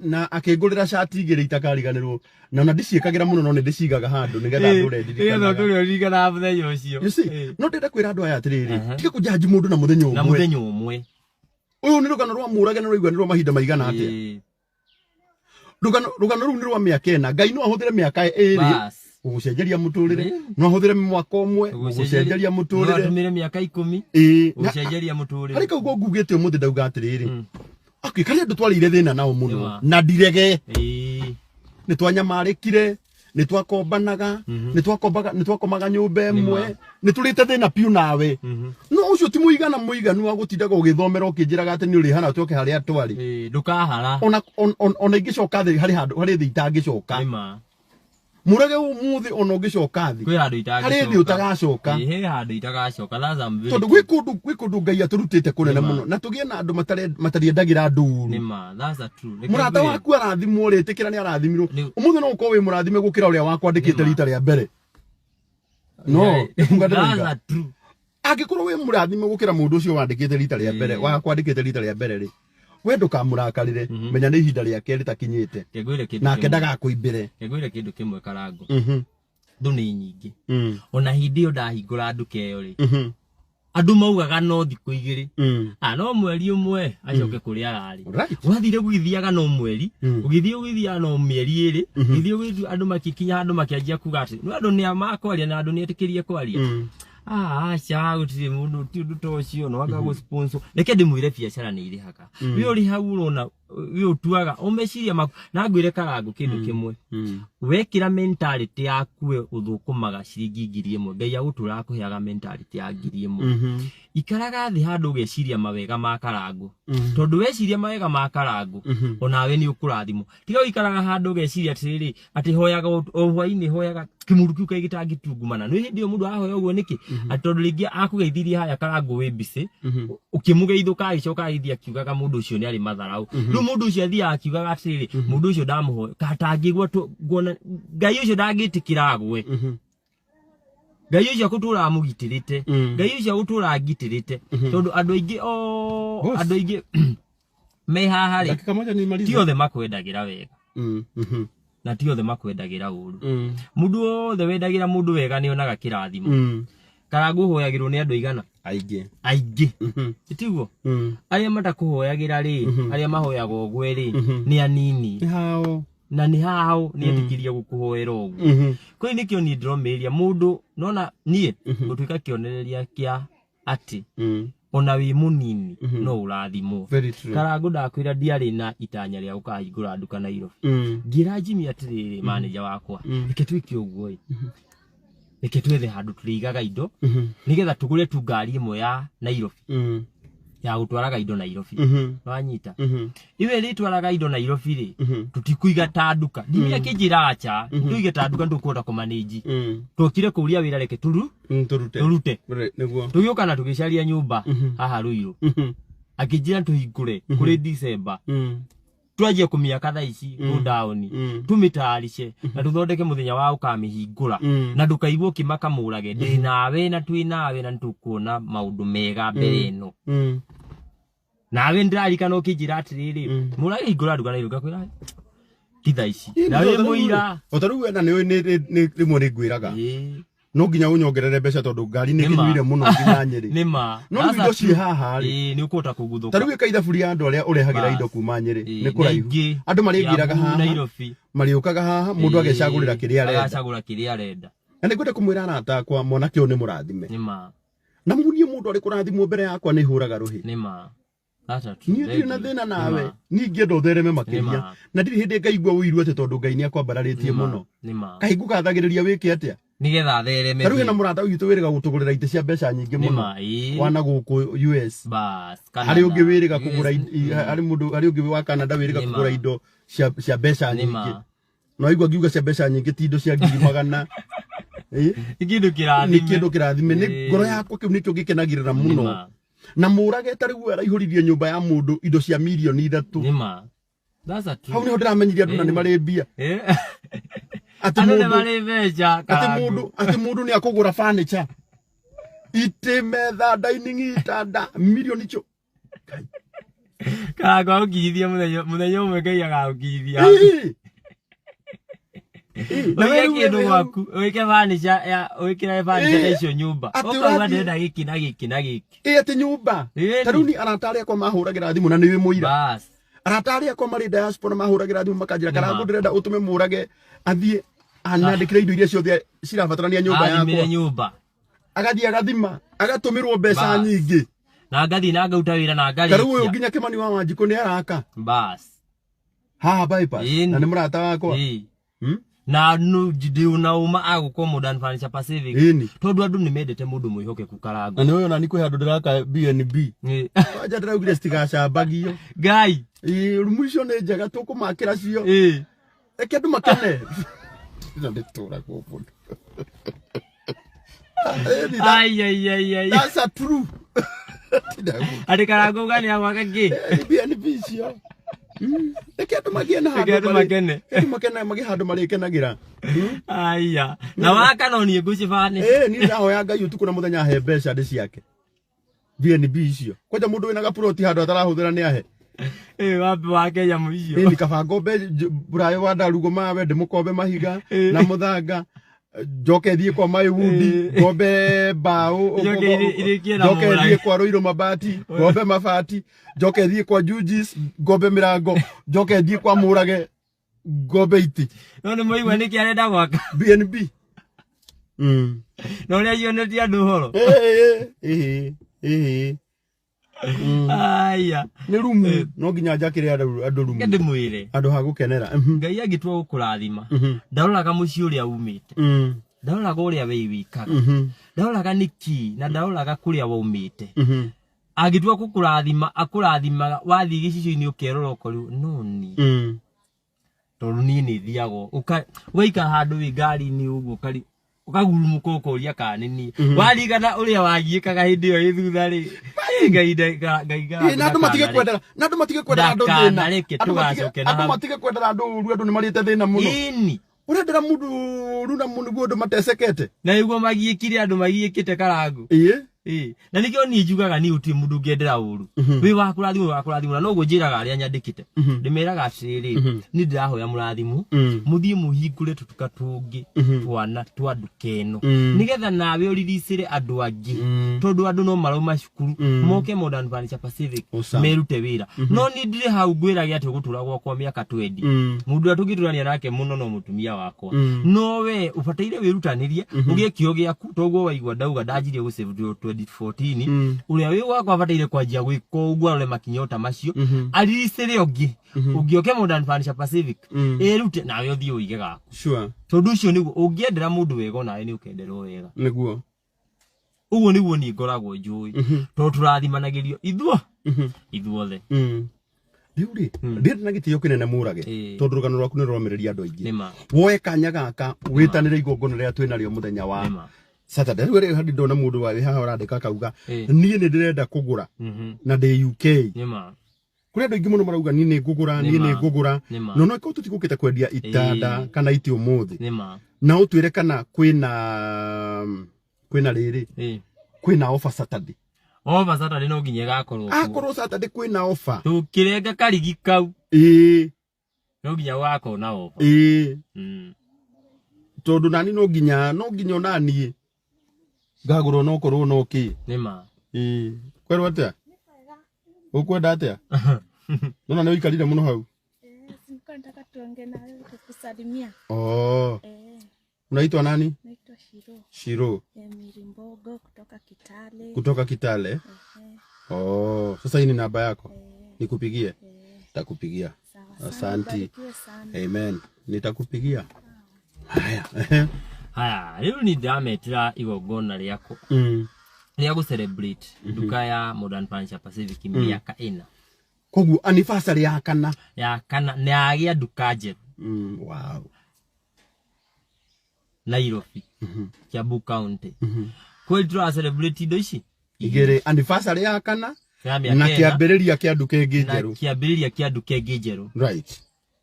na akingurira shati igire itakariganirwo na ndiciikagira muno no ni ndicigaga handu nigetha ndure ndirikana nigetha ndurigana muthenya ucio you see no ndenda kwira andu aya atiriri tige kujaji mundu na muthenya umwe uyu ni rugano rwa murage na ruigwa ni rwa mahinda maigana atia rugano ru ni rwa miaka ena ngai no ahuthire miaka eri ugucenjeria muturire no ahuthire mwaka umwe ugucenjeria muturire no atumire miaka 10 ugucenjeria muturire ariko go ngugite umuthi ndauga atiriri akikari andu twarire thina nao muno na ndirege ni twanyamarikire ni twakombanaga ni twakomaga nyumba imwe ni turite thina piu nawe no ucio ti muiganu wa gutindaga ugithomera ukijiraga ati ni uri hana twoke haria twari ndukahara ona ingicoka thi hari thi itangicoka murage umuthi ona ungicoka thi kwi handu itangicoka hari thi utagacoka he handu itagacoka lazima tondu gwi kundu ngai aturutite kunene muno na tugie na andu matariendagira nduru nima that's true murata waku arathimwo ri tikira ni arathimirwo umuthi no uko wi murathime gukira uria wakwandikite rita ria mbere no that's true angikorwo wi murathime gukira mundu ucio wandikite rita ria mbere wakwandikite rita ria mbere ri we ndukamurakarire menya ni ihinda riake ritakinyite na kendaga kuimbire kegwire kindu kimwe karango ndu ni nyingi ona hindi ndahingura nduka iyo ri andu maugaga no thiku igiri no mweri umwe acoke kuria arari wathire gwithiaga no mweri ugithia no mieri iri ugithia andu makikinya andu makianjia kuga ati no andu ni amakwaria na andu ni etikirie kwaria acha gutire mundu ti undu tocio no wanga go sponsor reke ndimwire biashara ni iri haka wi uri hau urona wi utuaga umeciria maku na ngwire karangu kindu kimwe wekira mentality yaku uthukumaga ciringi 1000 ngai agutura kuheaga mentality ya 1000 ikaraga thi handu ugeciria mawega ma karangu tondu weciria mawega ma karangu onawe ni ukurathimo tiga ikaraga handu ugeciria atiriri ati hoyaga o hwaini hoyaga kimuru kiu kagitangitungumana no hindi mundu ahoya uguo niki atondu ringi akugeithirie haya karangu wi mbise ukimugeithuka agicoka agithia kiugaga mundu ucio ni ari matharau no mundu ucio athia akiugaga atiriri mundu ucio ndamuhoya katangigwa ngona ngai ucio ndagitikira agwe ngai ucio gutura amugitirite ngai ucio gutura agitirite tondu andu aingi me haha ri ti othe makwendagira wega na ti othe makwendagira uru mundu othe wendagira mundu wega ni onaga kirathimo karangu hoyagirwo ni andu igana aingi itiguo aria matakuhoyagira ri aria mahoyaga ogwe ri ni anini na ni hao ni etikirie gukuhoera ogu kwi nikio ni ndromeria mundu nona nie gutuika kionereria kia ati ona wi munini no urathimo karangu ndakwira ndiari na itanya ria ukahingura nduka Nairobi ngira Jimmy atiriri manager wakwa reke twike uguo reke twethe handu turigaga indo nigetha tugure tu ngari imwe ya Nairobi ya gutwaraga indo Nairobi wanyita iwe ritwaraga indo Nairobi ri tutikuiga ta nduka ndimia kijira acha nduige ta nduka ndukwenda kumanage twokire kuria wira reke turute niguo tugioka na tugicaria nyumba haha Ruiru akijira tuhingure kuri December twaje kumiaka tha ici go down tumitarice na tuthondeke muthenya wa ukamihingura na ndukaigwo kimaka murage ndi nawe na twi nawe na ntukuona maundu mega mbere ino nawe ndirarikana ukijira atiriri murage hingura nduka Nairobi gakwira titha ici nawe muira otaru wena ni rimwe ni ngwiraga no nginya unyongerere mbeca tondu ngari ni kinyuire muno nginya Nyeri nima no indo ci haha ni ukota kuguthuka taru wika ithaburia andu aria urehagira indo kuma Nyeri ni kuraihu andu mariingiraga haha Nairobi mariukaga haha mundu agecagurira kiria arenda agacagura kiria arenda na nä ngwenda kå mwä ra arata akwa mwanake å nä må rathime na munie må ndå arä kå rathimwo mbere yakwa nä hå raga rå hä niä ndirä na thä na nawe ningä enda å thereme makä ria na ndirä hä ndä ngaigua wå iru atä tondå Ngai nä akwambararä tie må no kahi ngå gathagä rä ria wä ke atä a nigetha thereme tarä hä na må rata witå wä rä ga gå tå gå rä ra itä cia mbeca nyingä må no wana gå kå US harä å ngä wä rä ga kå gå ra harä å ngä wa Canada wä rä ga kå gå ra indo cia mbeca nyingä no igua ngiuga cia mbeca nyingä ti indo cia 100,000 ikindu kirathime nä ngoro yakwa kä u nä kä o gä kenagä rä ra må no na må rage tarä guo araihå ririe nyå mba ya må ndå indo cia mirioni 3 hau nä ho ndä ramenyirie andå na nä marä mbia atä må ndå nä akå gå ra furniture itä metha dining itanda mirioni icio kaga ukithia muthenya umwe Ngai agagukithia oya kindu gwaku wike furniture icio nyumba ukauga ndenda giki na giki na giki ati nyumba taruni aratari akwa mahuragira thimu na niwe muira aratari akwa mari diaspora mahuragira thimu makanjira karangu ndirenda utume murage athie anandikire indo iria ciothe cirabatarania nyumba agathie agathima agatumirwo mbeca nyingi na ngathi na ngauta wira na ngari karu uyu nginya Kimani wa Wanjiku ni araka ha bypass na ni murata wakwa na ndi una uma agukwo Modern Furniture Pacific tondu andu ni mendete mundu mwihokeku Karangu na ni uyu na ni kwi handu ndiraka BNB aja ndiraugire citigacambagio Ngai rumu icio ni njega tukumakira cio eke andu makene ino nditura guku that's a true ari Karangu gani agwaka ki BNB cio eke andu magie na handu makene magi handu marikenagira aya na waka no nie ngucibane ni ndahoya Ngai utuku na muthenya he mbeca ndi ciake BNB icio kwaja mundu wina gaproti handu atarahuthira ni ahe wapi wa Kenya muicio ni kabango be burayo wa ndarugo mawe ndimukombe mahiga na muthanga njoke thie kwa Maywood ngombe mbao njoke thie kwa Roiro mabati ngombe mabati njoke thie kwa Jujis ngombe mirango njoke thie kwa Murage ngombe iti no ni muigwa niki arenda gwaka BNB no ria yoneti andu horo aya ni rumu no nginya njakire andu rumu ndi mwire andu ha gukenera Ngai agitua gukurathima ndaroraga muci uria umite ndaroraga uria we wikaga ndaroraga niki na ndaroraga kuria waumite agitua gukurathima akurathima wathi gicicio-ini ukerora ukoriu noni tondu ni thiago ugaika handu wi ngari-ini uguo ukagurumuka ukoria kanini warigana uria wagiikaga hindi iyo ithutha ri Ngai na andu matige kwendera andu thina andu matige kwendera andu ni marite thina muno urendera mundu runa mundu guo matesekete na iguo magiikire andu magiikite Karangu na nikio ni njugaga ni uti mundu ngendera uru wi wakurathimwo na no njiraga aria nyandikite ndimeraga aciri ni ndirahoya murathimu muthie muhingure tutuka tungi twana twandu keno nigetha nawe uriricire andu angi tondu andu no marauma cukuru moke Modern Furniture Pacific merute wira no ni ndire hau ngwirage ati gutura gwakwa miaka 20 mundu atugiturania nake muno no mutumia wakwa no we ubataire wirutanirie ugie kio giaku toguo waigua ndauga ndanjirie gucave 2014 uria wi wakwa bataire kwanjia gwika uguo arore makinyota macio ariricire ungioke Modern Furniture Pacific erute nawe uthie uige gaku tondu ucio niguo ungiendera mundu wega nawe ni ukenderwo wega niguo uguo niguo ni ngoragwo njui tondu turathimanagĩrio ithuothe riu ri ndiri na gitio kinene Murage tondu rugano rwaku ni ruromereria andu aingi woe kanya gaka witanire igongona ria twina rio muthenya wa Saturday riu hadi ndona mundu wa haha urandika kauga nie ni ndirenda kugura na ndi UK kuri andu aingi muno marauga nie ni ngugura no no tutigukite kwendia itanda kana iti umuthi na utwire kana kwina riri kwina offer Saturday no nginya gakorwo Saturday kwina offer tukirenga karigi kau no nginya wako na offer tondu nani no nginya onani ngagurwo no korwo no ki nima kwerwo atia ukwenda atia nona ni uikarire muno hau nataka tuongee na wewe kukusalimia Unaitwa nani? Naitwa Shiro. Shiro. Emiri Mbogo kutoka Kitale. Kutoka Kitale? Oh, sasa hii ni namba yako? Nikupigie? Nitakupigia. Asante. Amen. Nitakupigia. Haya. Haya, leo ni ndametira igongona riako. Ria go celebrate duka ya Modern Furniture Pacific miaka 4. Koguo anniversary ya kana. Ya kana ni agia duka je. Wow. Nairobi. Kiambu County. Kweli tu celebrate indo ici. Igere anniversary ya kana. Na kiambiriria kia duka ingi njeru. Na kiambiriria kia duka ingi njeru. Right.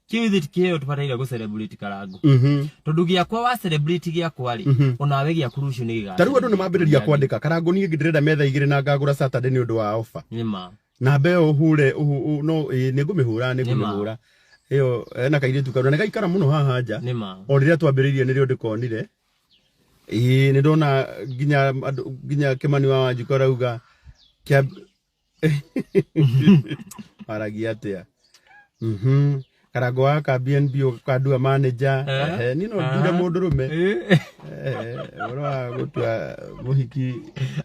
Kiuthi tikio tupataira go celebrate karago. Tondu giakwa wa celebrate giakwa ri onawe giaku rucio ni giga. Taru andu ni mambiriria kwandika karago ni ndirenda metha igire na ngagura Saturday ni undu wa offer. Nima. Na mbeo hure no ni ngumihura. Iyo na kaire tu karona gaikara muno haha nja. Nima. O riria twambiririe ni rio ndikonire. Ni ndona ginya Kimani wa Wanjiku rauga kia aragia atia. Karago aka BNB ukadua manager nino ndire mundurume ora gutwa muhiki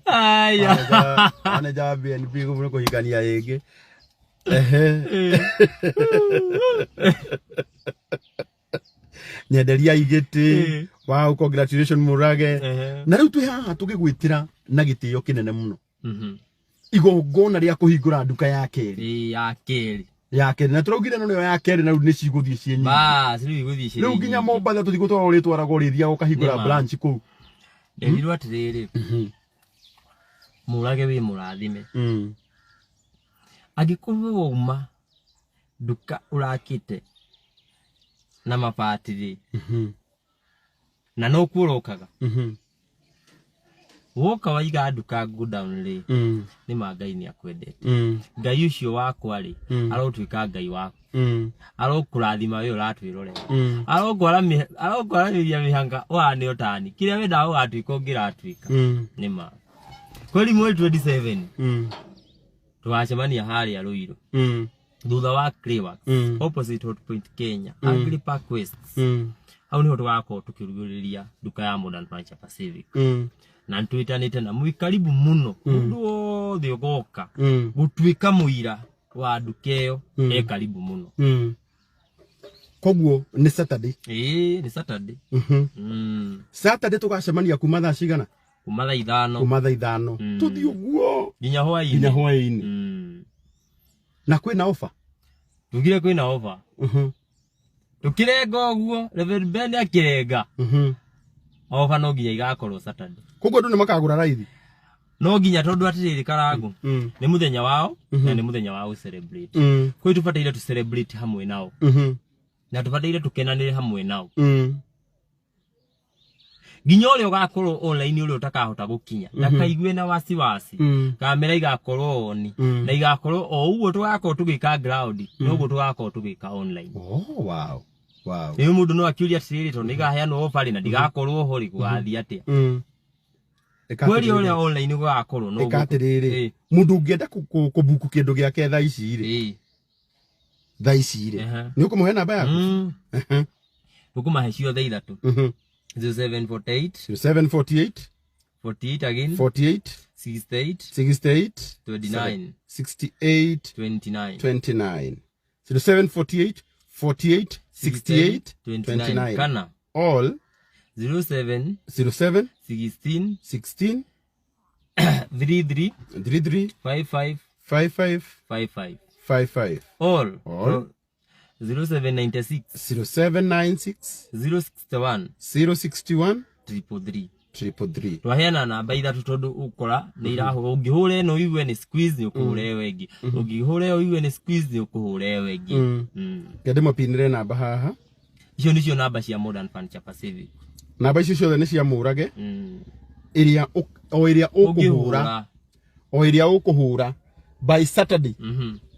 aya manager BNB gumwe kuhikania yege nyenderia igiti wow congratulations Murage na riu twi haha tugigwitira na gitio kinene muno igongona ria kuhingura duka ya keri ya keri na turaugire no ya keri na ni ciguthie cienyi ba riu iguthie cienyi riu ginya Mombatha tuthigutwa uri twarago rithia ukahingura branch ku ndirwa atiriri Murage wi murathime agikorwo uma duka urakite na mapatiri na no kurokaga woka waiga duka go down ri ni mangai ni akwendete ngai ucio wakwa ri arotwika ngai waku arokurathima we uratwirore arokwaramiria mihanga wa ni otani kiria wenda ugatwika ngiratwika nima kweli mwezi 27 twacemania haria Ruiru thutha wa Clayworks opposite Hot Point Kenya Agri Park West au niho twako tukiruguriria duka ya Modern Furniture Pacific na ntwitanite na mwikaribu muno mundu wothe ugoka gutwika muira wa dukeyo karibu muno koguo ni Saturday ni Saturday Saturday tugacemania kuma thaa cigana kuma thaa 5 tuthi uguo ginya hwaini na kwina offer tugire kwina offer tukirenga uguo Reverend Ben akirenga offer no ginya igakorwo Saturday koguo ndu ni makagura raithi no ginya tondu atiriri karago ni muthenya wao na ni muthenya wao celebrate kwi tubataire tu celebrate hamwe nao na tubataire tukenanire hamwe nao ginya uri ugakorwo online uri utakahota gukinya na kaigwe na wasiwasi kamera igakorwo oni na igakorwo o uguo tugakorwo tugika ground noguo tugakorwo tugika online wow ni mundu no akiuria tiriri to nigaheanwo offer na ndigakorwo hori gugathi atia kweli uri online ugakorwo no ekatiriri mundu ungienda kubuku kindu giake thaa ici ri ni ukumuhe namba yaku ukumahe ciothe ithatu 0748 48 again 68 29 0748 48 68 29 kana all 07 16 33 55 all 0796 061 333 twaheana namba ithatu tondu ukora ni iraho ungihure no iwe ni squeeze ni ukuhure wengi ungihure o iwe ni squeeze ni ukuhure wengi gade mapinire namba haha icio nicio namba cia Modern Furniture Pacific namba icio ciothe ni cia Murage iria ukuhura by Saturday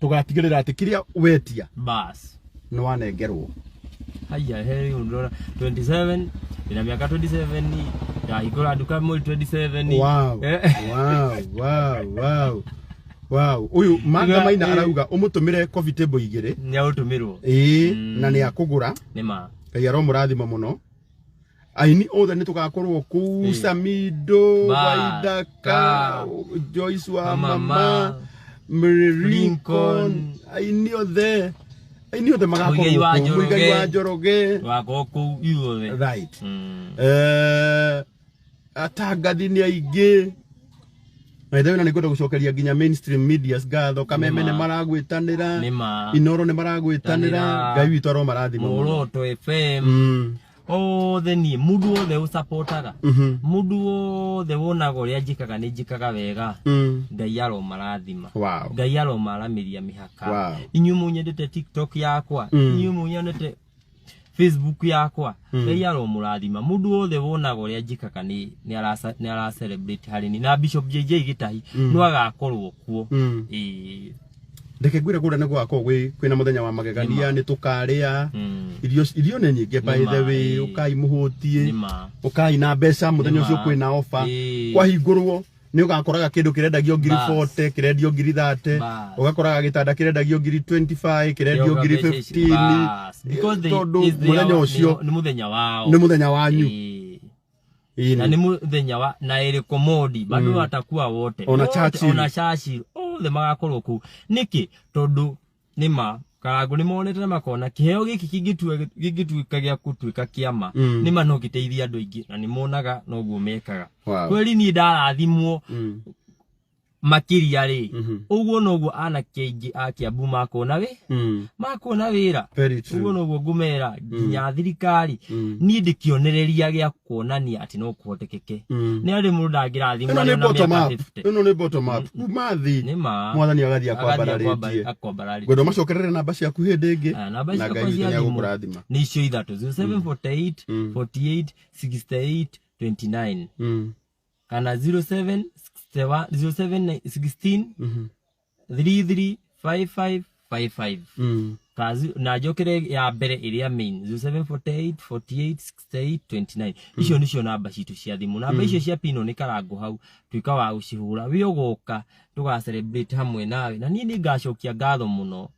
tugatigirira ati kiria wetia bas no wanengerwo haya heri undora 27 ina miaka 27 ya igora duka mo 27 wow uyu manga maina arauga umutumire coffee table igire ni autumirwo na ni akugura nima kai aro murathima muno aini othe ni tugakorwo ku Samido Waidaka Joyce wa mama Lincoln aini othe magakorwo Muigai wa Njoroge wagoku iothe right atangathi ni aingi Maithe na nigwenda gucokeria nginya mainstream media ngatho Kameme ne maragwitanira Inoro ne maragwitanira Ngai witu aro marathimo Muroto FM othe ni mundu othe usapotaga mundu othe wonaga uria njikaga ni njikaga wega Ngai aro marathima Ngai aro maramiria mihaka inyu munyendete TikTok yakwa inyu munyendete Facebook yakwa Ngai aro murathima mundu othe wonaga uria njikaga ni ara celebrate harini na Bishop JJ Gitahi no agakorwo kuo Ndeke gwira kura nego akwo kwina muthenya wa magegania ni tukaria irio ne nyingi by the way ukai muhutie ukai na mbeca muthenya ucio kwina offer kwa hingurwo ni ugakoraga kindu kirendagio 40 kirendio 30 ugakoraga gitanda kirendagio 25 kirendio 15 because muthenya ucio ni muthenya wao ni muthenya wanyu na ni muthenya wa na iri komodi bado atakuwa wote ona chachi othe magakorwo ku niki tondu nima Karagu ni monete na makona kiheo giki kingituika gya kutuika kiama nima no giteithia andu ingi na ni monaga no guo mekaga kweli ni ndarathimwo makiria ri uguo no guo ana keingi akiambu makona wira uguo no guo ngumera nginya thirikari ni ndikionereria gya kuonania ati no kuhotekeke ni ari mundu ndangirathimwo na no ni bottom up kumathi mwathani agathia kwambararetie gwendo macokerere namba ciaku hindi ingi na Ngai ya gukurathima ni cio ithatu 0748 48 68 29 kana 07 16 335555 kazi na jokere ya mbere iria main 0748 48 68 29 icio nicio namba citu cia thimu namba icio cia pino ni Karagu hau tuika wa gucihura wi ugoka tuga celebrate hamwe nawe na ni ngacokia ngatho muno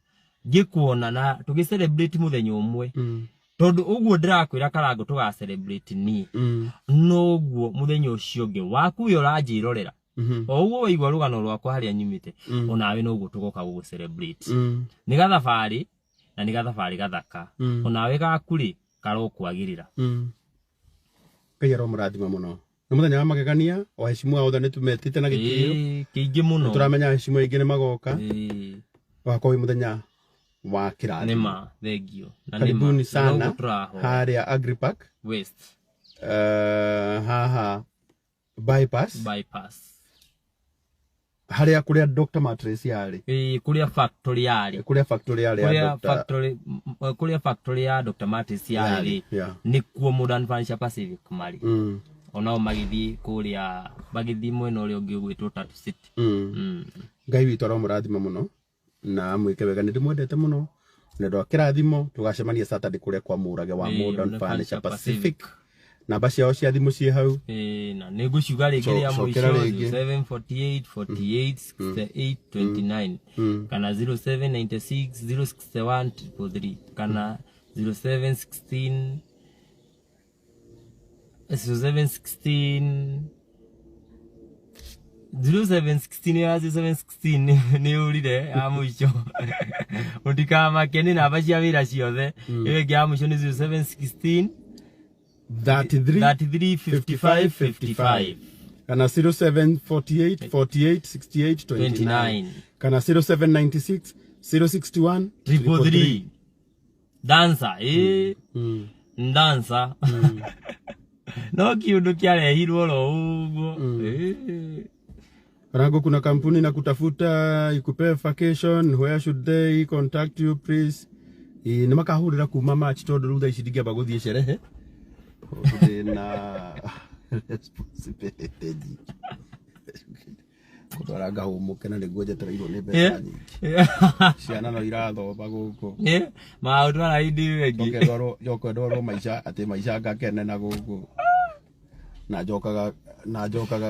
ngikuona na tugi celebrate muthenya umwe tondu uguo ndirakwira Karagu tuga celebrate ni no guo muthenya ucio ngi waku yo ranjirorera oguo waigwa rugano rwakwa haria nyumite onawe no guo tugoka gugu celebrate ni gathabari na ni gathabari gathaka onawe gakuri karokwagirira Ngai aro murathima muno ni muthenya wa magegania o hecimu othe ni tumetite na gitio kiingi muno turamenya hecimu ingi ni magoka wakwa muthenya wa kirathimo nima thengio na karibuni sana haria Agripark West haha bypass haria kuria Dr. Mattress yari kuria factory yari kuria factory ya Dr. Mattress yari ni kuo Modern Furniture Pacific mari ona magithi kuria magithi mwena uri ungi gwitwo Tatu City Ngai witu aro murathima muno na mwike wega ni ndimwendete muno nendo kirathimo tugacemania Saturday kuria kwa Murage wa Modern Furniture Pacific namba ciao cia thimu cie hau na niguciuga ringi ya mwisho 748 48 68 29 kana 0796 061 333 kana 0716 ni urire ya mwisho utikama keni namba cia wira ciothe iwe ya mwisho ni 0716 33 55 55 kana 0748 48 68 29 kana 0796 061 333 dansa dansa no kiundu kiarehirwo ro uguo Karagu kuna kampuni na kutafuta ikupe vacation where should they contact you please ni makahurira kuma March tondu rutha ici ndingeba guthie sherehe na responsibility kutwara humuke na niguo njetereirwo ni mbeca nyingi ciana no irathoma guku mautwara indi wengi jokwendorwo maica ati maica ngakene na guku na njokaga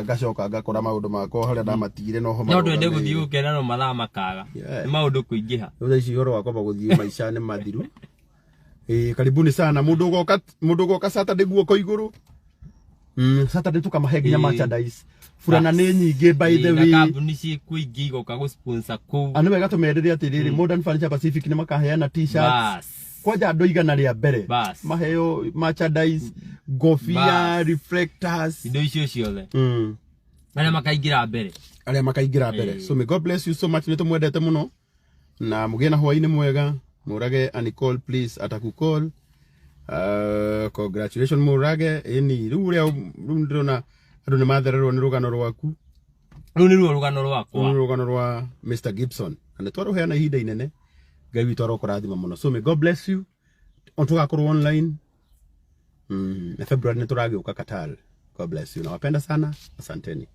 ngacoka ngakora maundu makwa haria ndamatigire no homa no twende guthii gukena no mathaa makaga ni maundu kuingiha rutha ici horo wakwa guthii maica ni mathiru karibuni sana. Mundu goka Saturday guoko iguru. Saturday tukamahe merchandise. Furana nĩ nyingĩ by the way. Na kambuni ciĩkũingĩ goka go sponsor kũu. Anu wega tũmenderia atĩrĩrĩ Modern Furniture Pacific nĩ makaheana t-shirts. Kwaja andũ igana rĩa mbere. Maheo merchandise, ngofia, reflectors. Indo icio ciothe. Arĩa makaingĩra mbere. So may God bless you so much. Nĩ tũmwendete mũno. Na mũgĩe na hwaĩ-inĩ mwega. Murage Anicall please atakukall. Congratulations Murage. Rĩu ndĩrona andũ nĩ mathererwo nĩ rũgano rwaku. Rĩu nĩ ruo rũgano rwakwa. Nĩ rũgano rwa Mr. Gibson. Na twarũheana ihinda inene. Ngai witũ arokũrathima mũno. So may God bless you. Tũgakorwo online. Na February nĩ tũragĩũka Qatar. God bless you. Nawapenda sana. Asanteni.